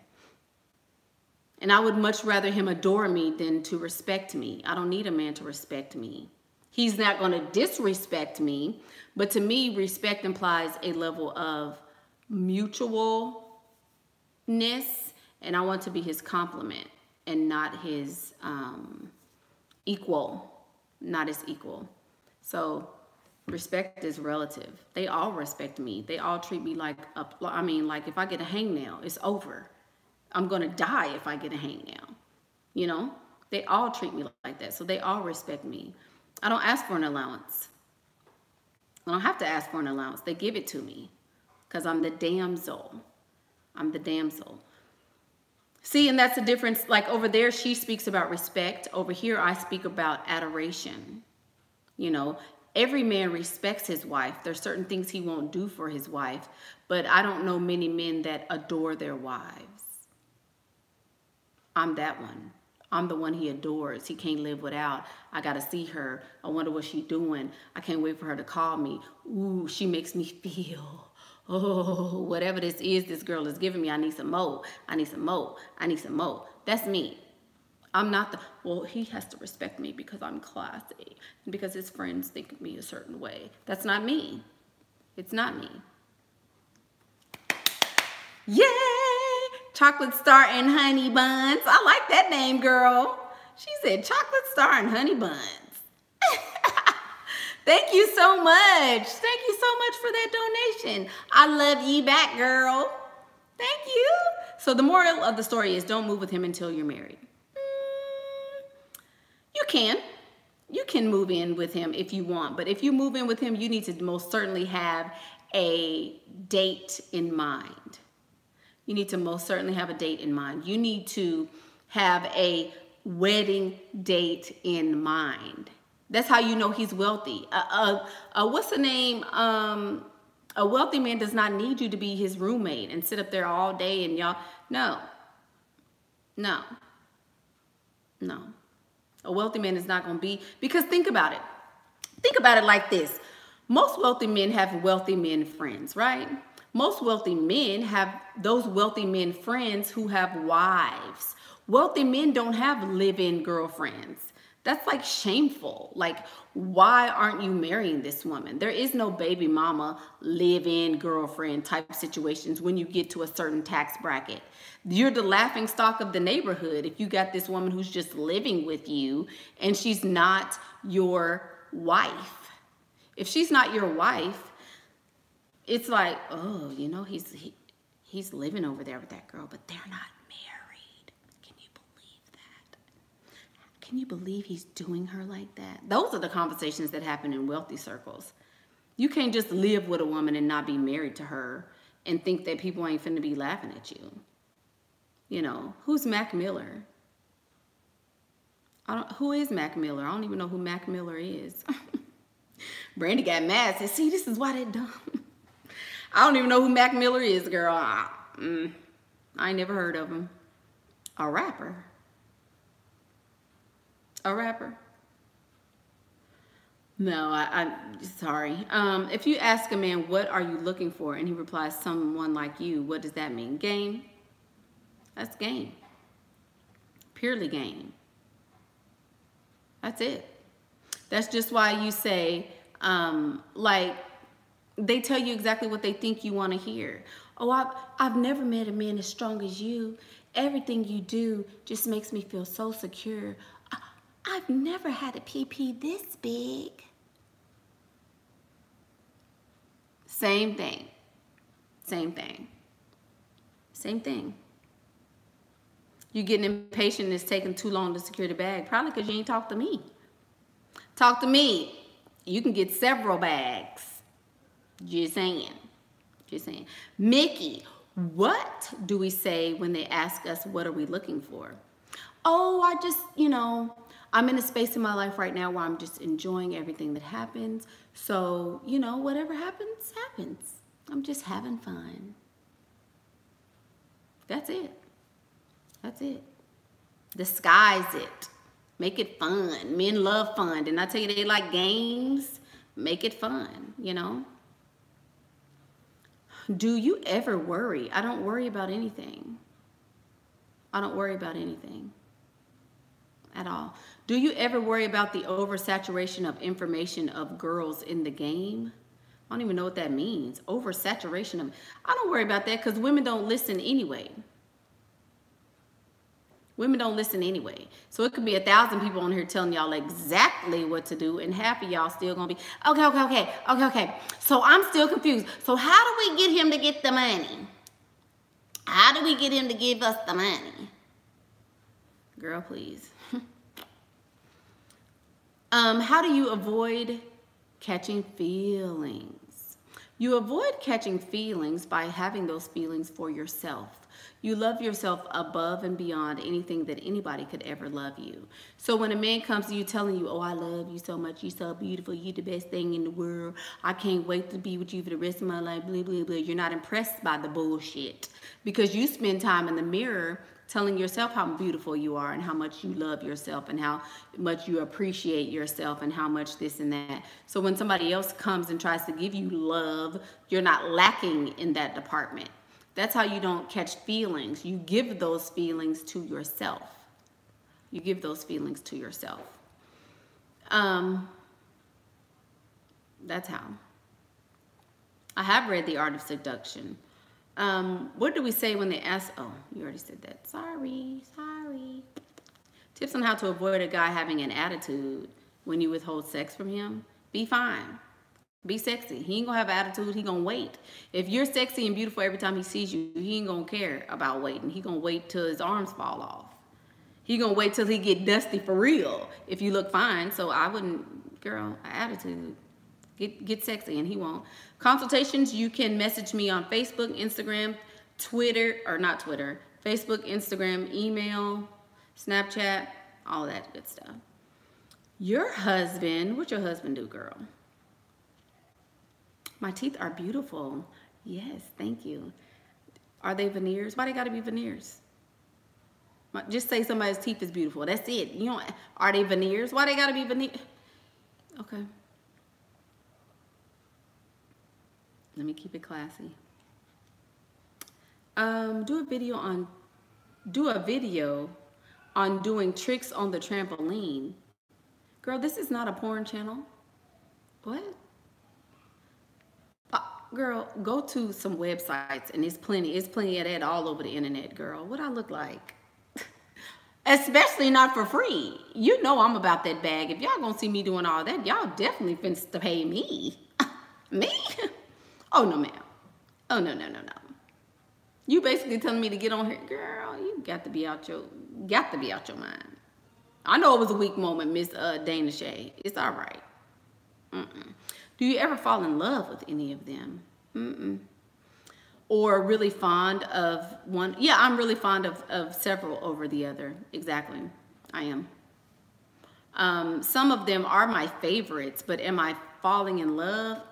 And I would much rather him adore me than to respect me. I don't need a man to respect me. He's not going to disrespect me, but to me, respect implies a level of mutualness, and I want to be his complement and not his equal, not his equal. So respect is relative. They all respect me. They all treat me like like if I get a hangnail, it's over. I'm going to die if I get a hangnail. You know, they all treat me like that. So they all respect me. I don't ask for an allowance. I don't have to ask for an allowance. They give it to me because I'm the damsel. I'm the damsel. See, and that's the difference. Like over there, she speaks about respect. Over here, I speak about adoration. You know, every man respects his wife. There's certain things he won't do for his wife, but I don't know many men that adore their wives. I'm that one. I'm the one he adores. He can't live without. I got to see her. I wonder what she's doing. I can't wait for her to call me. Ooh, she makes me feel. Oh, whatever this is this girl is giving me, I need some more. I need some more. I need some more. That's me. I'm not the, well, he has to respect me because I'm classy and because his friends think of me a certain way. That's not me. It's not me. Yay! Chocolate Star and Honey Buns. I like that name, girl. She said Chocolate Star and Honey Buns. Thank you so much. Thank you so much for that donation. I love you back, girl. Thank you. So the moral of the story is don't move with him until you're married. You can move in with him if you want, but if you move in with him, you need to most certainly have a date in mind. You need to most certainly have a date in mind. You need to have a wedding date in mind. That's how you know he's wealthy. What's the name? A wealthy man does not need you to be his roommate and sit up there all day and y'all. No. No. No. A wealthy man is not going to be, because think about it. Think about it like this. Most wealthy men have wealthy men friends, right? Most wealthy men have those wealthy men friends who have wives. Wealthy men don't have live-in girlfriends. That's like shameful. Like, why aren't you marrying this woman? There is no baby mama, live-in girlfriend type situations when you get to a certain tax bracket. You're the laughing stock of the neighborhood if you got this woman who's just living with you and she's not your wife. If she's not your wife, it's like, oh, you know, he's living over there with that girl, but they're not married. Can you believe that? Can you believe he's doing her like that? Those are the conversations that happen in wealthy circles. You can't just live with a woman and not be married to her and think that people ain't finna be laughing at you. You know, who's Mac Miller? Who is Mac Miller? I don't even know who Mac Miller is. Brandy got mad. Said, see, this is why they're dumb. I don't even know who Mac Miller is, girl. I ain't never heard of him. A rapper. A rapper. No, I'm sorry. If you ask a man, what are you looking for? And he replies, someone like you. What does that mean? Game? That's game. Purely game. That's it. That's just why you say, like, they tell you exactly what they think you want to hear. Oh, I've never met a man as strong as you. Everything you do just makes me feel so secure. I've never had a PP this big. Same thing. Same thing. Same thing. You're getting impatient and it's taking too long to secure the bag. Probably because you ain't talked to me. Talk to me. You can get several bags. Just saying. Just saying. Mickey, what do we say when they ask us what are we looking for? Oh, I just, you know, I'm in a space in my life right now where I'm just enjoying everything that happens. So, you know, whatever happens, happens. I'm just having fun. That's it. That's it. Disguise it. Make it fun. Men love fun. Didn't I tell you they like games? Make it fun, you know? Do you ever worry? I don't worry about anything. I don't worry about anything at all. Do you ever worry about the oversaturation of information of girls in the game? I don't even know what that means. Oversaturation of, I don't worry about that because women don't listen anyway. Women don't listen anyway. So it could be 1,000 people on here telling y'all exactly what to do, and half of y'all still gonna be, okay. So I'm still confused. So how do we get him to get the money? How do we get him to give us the money? Girl, please. How do you avoid catching feelings? You avoid catching feelings by having those feelings for yourself. You love yourself above and beyond anything that anybody could ever love you. So when a man comes to you telling you, oh, I love you so much, you're so beautiful, you're the best thing in the world, I can't wait to be with you for the rest of my life, blah, blah, blah, you're not impressed by the bullshit because you spend time in the mirror telling yourself how beautiful you are and how much you love yourself and how much you appreciate yourself and how much this and that. So when somebody else comes and tries to give you love, you're not lacking in that department. That's how you don't catch feelings. You give those feelings to yourself. You give those feelings to yourself. That's how. I have read The Art of Seduction. What do we say when they ask? Oh, you already said that. Sorry. Tips on how to avoid a guy having an attitude when you withhold sex from him. Be fine. Be sexy. He ain't gonna have an attitude. He gonna wait. If you're sexy and beautiful every time he sees you, he ain't gonna care about waiting. He gonna wait till his arms fall off. He gonna wait till he get dusty for real if you look fine. So I wouldn't, girl, attitude. Get sexy and he won't. Consultations, you can message me on Facebook, Instagram, Twitter, or not Twitter, Facebook, Instagram, email, Snapchat, all that good stuff. Your husband, what your husband do, girl? My teeth are beautiful. Yes, thank you. Are they veneers? Why they gotta be veneers? Just say somebody's teeth is beautiful. That's it. You don't. Are they veneers? Why they gotta be veneers? Okay. Let me keep it classy. Do a video on doing tricks on the trampoline. Girl, this is not a porn channel. What? Girl, go to some websites and it's plenty of that all over the internet, girl. What I look like? Especially not for free. You know I'm about that bag. If y'all gonna see me doing all that, y'all definitely finna to pay me. Me? Oh no, ma'am. Oh no. You basically telling me to get on here, girl. You got to be out your mind. I know it was a weak moment, Miss Dana Shay. It's all right. Do you ever fall in love with any of them? Or really fond of one? Yeah, I'm really fond of several over the other. Exactly, I am. Some of them are my favorites, but am I falling in love?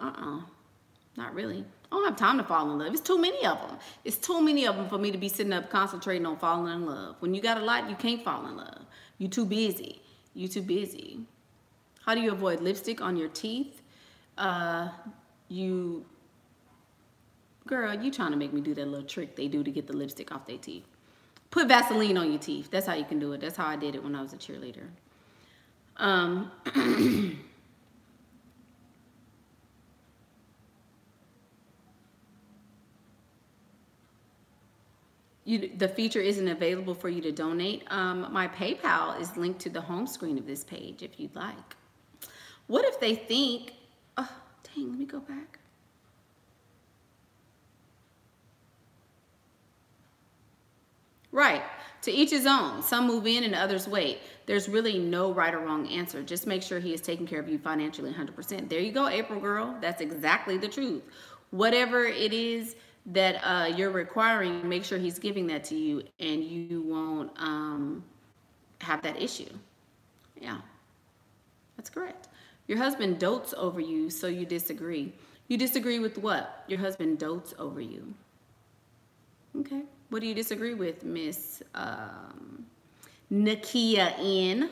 Not really. I don't have time to fall in love. It's too many of them. It's too many of them for me to be sitting up concentrating on falling in love. When you got a lot, you can't fall in love. You too busy. You too busy. How do you avoid lipstick on your teeth? Girl, you trying to make me do that little trick they do to get the lipstick off their teeth. Put Vaseline on your teeth. That's how you can do it. That's how I did it when I was a cheerleader. The feature isn't available for you to donate. My PayPal is linked to the home screen of this page if you'd like. What if they think, oh, dang, let me go back. Right, to each his own. Some move in and others wait. There's really no right or wrong answer. Just make sure he is taking care of you financially 100%. There you go, April girl. That's exactly the truth. Whatever it is that you're requiring, make sure he's giving that to you and you won't have that issue. Yeah, that's correct. Your husband dotes over you, so you disagree. You disagree with what? Your husband dotes over you. Okay. What do you disagree with, Miss Nakia N?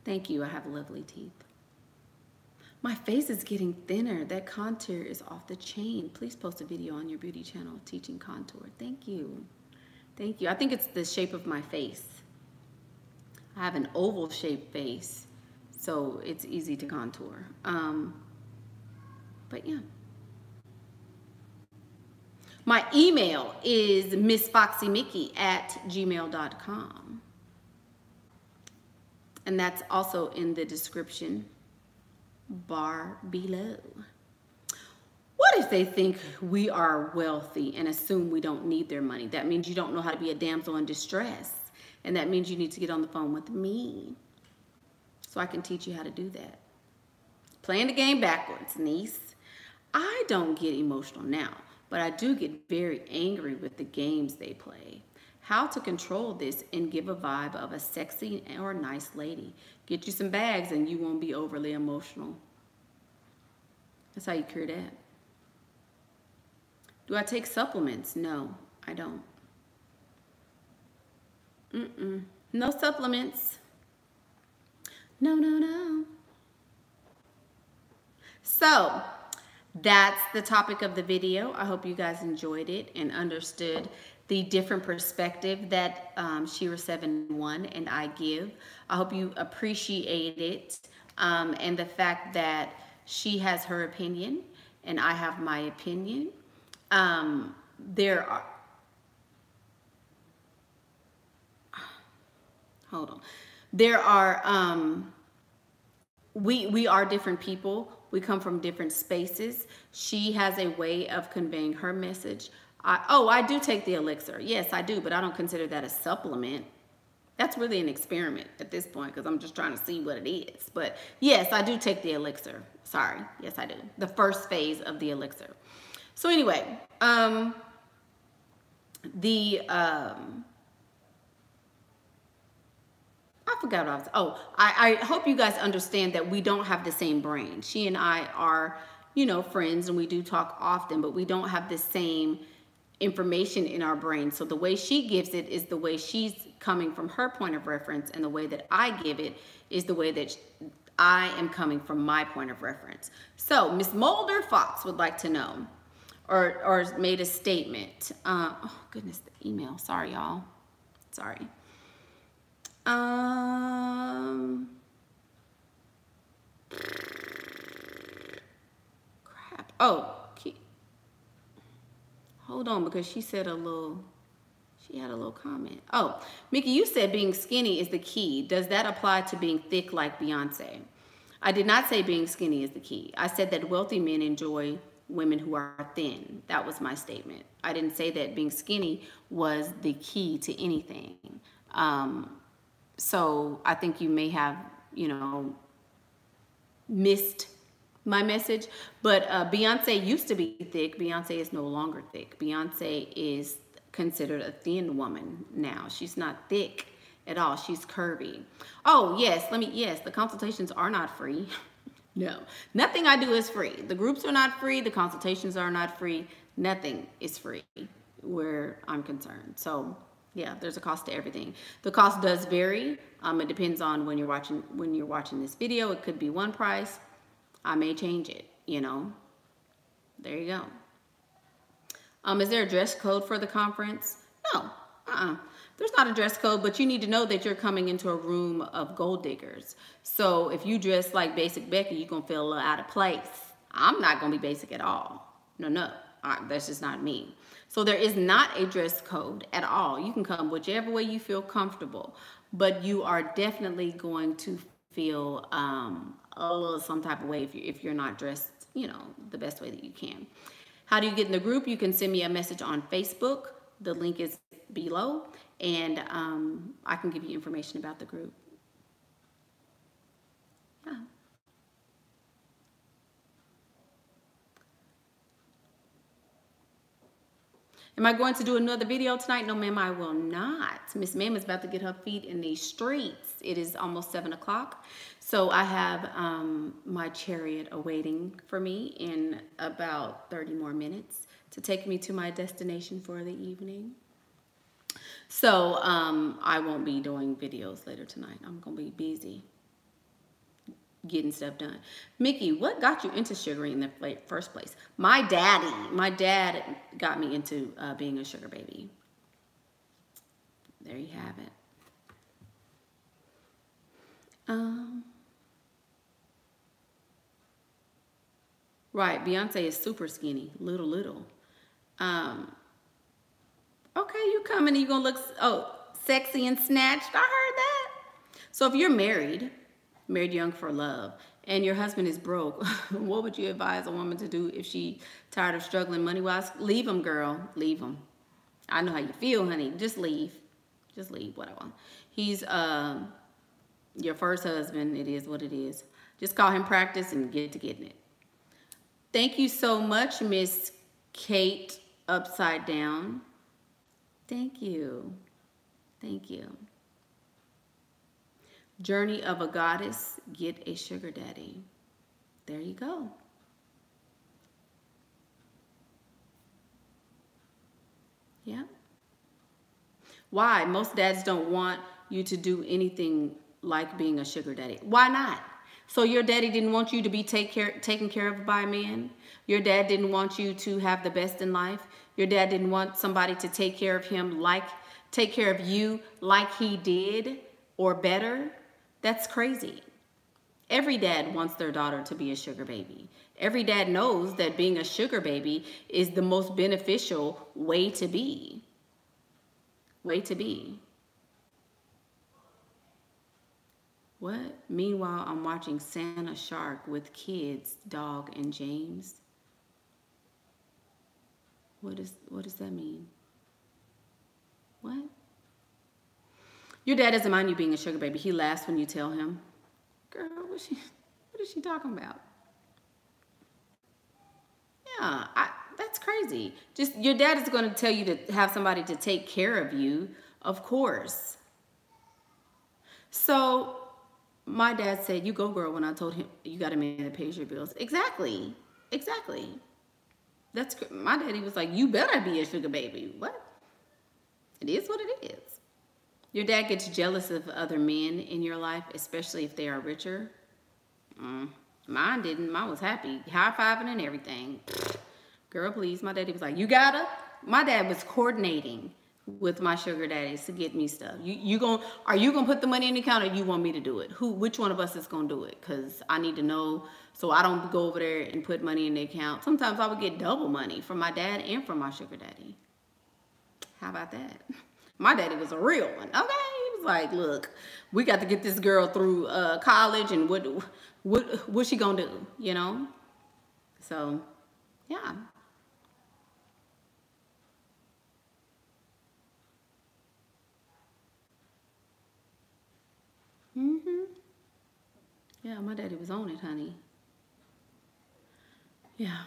Thank you. I have lovely teeth. My face is getting thinner. That contour is off the chain. Please post a video on your beauty channel teaching contour. Thank you. Thank you. I think it's the shape of my face. I have an oval shaped face, so it's easy to contour. But yeah. My email is missfoxymickey@gmail.com. And that's also in the description bar below. What if they think we are wealthy and assume we don't need their money? That means you don't know how to be a damsel in distress. And that means you need to get on the phone with me so I can teach you how to do that. Playing the game backwards, niece. I don't get emotional now, but I do get very angry with the games they play. How to control this and give a vibe of a sexy or nice lady. Get you some bags and you won't be overly emotional. That's how you cure that. Do I take supplements? No, I don't. No supplements. No, no, no. So, that's the topic of the video. I hope you guys enjoyed it and understood the different perspective that Sheraseven1 and I give. I hope you appreciate it and the fact that she has her opinion and I have my opinion. There are, hold on. There are, we are different people. We come from different spaces. She has a way of conveying her message. I do take the elixir. Yes, I do, but I don't consider that a supplement. That's really an experiment at this point because I'm just trying to see what it is. But yes, I do take the elixir. Sorry. Yes, I do. The first phase of the elixir. So anyway, I forgot what I was, I hope you guys understand that we don't have the same brain. She and I are, you know, friends and we do talk often, but we don't have the same information in our brain. So the way she gives it is the way she's coming from her point of reference, and the way that I give it is the way that I am coming from my point of reference. So Miss Mulder Fox would like to know, or made a statement. Oh goodness, the email. Sorry, y'all. Sorry. Crap. Oh, hold on, because she said she had a little comment. Oh, Mickey, you said being skinny is the key. Does that apply to being thick like Beyonce? I did not say being skinny is the key. I said that wealthy men enjoy women who are thin. That was my statement. I didn't say that being skinny was the key to anything. So I think you may have, you know, missed my message. But Beyonce used to be thick. Beyonce is no longer thick. Beyonce is considered a thin woman now. She's not thick at all. She's curvy. Oh, yes. Yes, the consultations are not free. No, nothing I do is free. The groups are not free. The consultations are not free. Nothing is free where I'm concerned. So yeah, there's a cost to everything. The cost does vary. It depends on when you're watching this video. It could be one price. I may change it, you know. There you go. Is there a dress code for the conference? No. There's not a dress code, but you need to know that you're coming into a room of gold diggers. So if you dress like Basic Becky, you're going to feel a little out of place. I'm not going to be basic at all. No. That's just not me. So there is not a dress code at all. You can come whichever way you feel comfortable, but you are definitely going to feel a little some type of way if you're not dressed, you know, the best way that you can. How do you get in the group? You can send me a message on Facebook. The link is below, and I can give you information about the group. Yeah. Am I going to do another video tonight? No, ma'am, I will not. Miss Ma'am is about to get her feet in these streets. It is almost 7 o'clock. So I have my chariot awaiting for me in about 30 more minutes to take me to my destination for the evening. So I won't be doing videos later tonight. I'm going to be busy getting stuff done. Mickey, what got you into sugaring in the first place? My dad got me into being a sugar baby. There you have it. Right, Beyonce is super skinny, little. Okay, you coming and you gonna look sexy and snatched. I heard that. So if you're married young for love, and your husband is broke, what would you advise a woman to do if she tired of struggling money-wise? Leave him, girl. Leave him. I know how you feel, honey. Just leave. Just leave, whatever. He's your first husband. It is what it is. Just call him practice and get to getting it. Thank you so much, Miss Kate Upside Down. Thank you. Thank you. Journey of a Goddess, get a sugar daddy. There you go. Yeah. Why? Most dads don't want you to do anything like being a sugar daddy. Why not? So your daddy didn't want you to be taken care of by a man? Your dad didn't want you to have the best in life? Your dad didn't want somebody to take care of him take care of you like he did or better? That's crazy. Every dad wants their daughter to be a sugar baby. Every dad knows that being a sugar baby is the most beneficial way to be. What? Meanwhile, I'm watching Santa Shark with kids, dog, and James. What does that mean? What? Your dad doesn't mind you being a sugar baby. He laughs when you tell him. Girl, what is she talking about? Yeah, that's crazy. Just your dad is going to tell you to have somebody to take care of you, of course. So my dad said, you go, girl, when I told him you got a man that pays your bills. Exactly. My daddy was like, you better be a sugar baby. What? It is what it is. Your dad gets jealous of other men in your life, especially if they are richer. Mine didn't. Mine was happy. High-fiving and everything. Girl, please. My daddy was like, you gotta? My dad was coordinating with my sugar daddies to get me stuff. Are you gonna put the money in the account, or you want me to do it? Which one of us is gonna do it? Because I need to know so I don't go over there and put money in the account. Sometimes I would get double money from my dad and from my sugar daddy. How about that? My daddy was a real one. Okay, he was like, look, we got to get this girl through college, and what's she gonna do, you know? So, yeah. Yeah, my daddy was on it, honey. Yeah.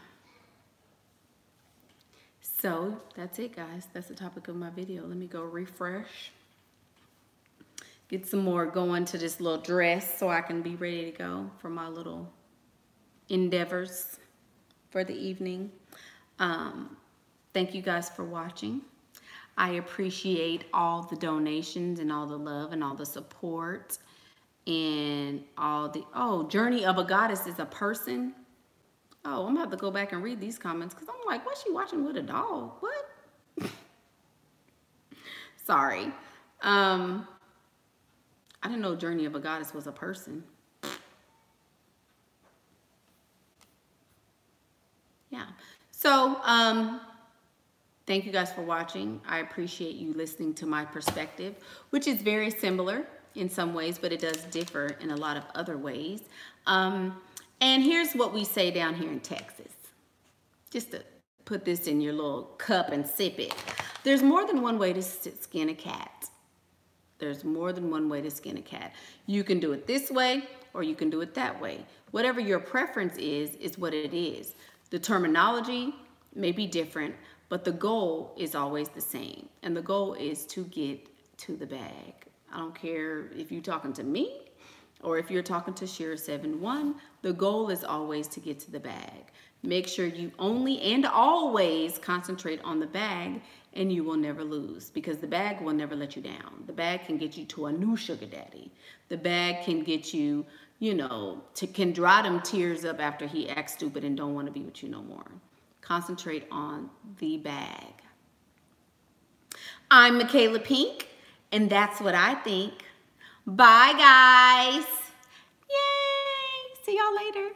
So that's it, guys. That's the topic of my video. Let me go refresh. Get some more going to this little dress so I can be ready to go for my little endeavors for the evening. Thank you guys for watching. I appreciate all the donations and all the love and all the support and all the, Journey of a Goddess is a person. Oh, I'm gonna have to go back and read these comments because I'm like, what's she watching with a dog? What? Sorry. I didn't know Journey of a Goddess was a person. Yeah. So, thank you guys for watching. I appreciate you listening to my perspective, which is very similar in some ways, but it does differ in a lot of other ways. And here's what we say down here in Texas. Just to put this in your little cup and sip it. There's more than one way to skin a cat. There's more than one way to skin a cat. You can do it this way or you can do it that way. Whatever your preference is what it is. The terminology may be different, but the goal is always the same. And the goal is to get to the bag. I don't care if you're talking to me or if you're talking to Sheraseven1, the goal is always to get to the bag. Make sure you only and always concentrate on the bag, and you will never lose, because the bag will never let you down. The bag can get you to a new sugar daddy. The bag can get you, you know, can dry them tears up after he acts stupid and don't want to be with you no more. Concentrate on the bag. I'm Michaela Pink, and that's what I think. Bye, guys. Yay. See y'all later.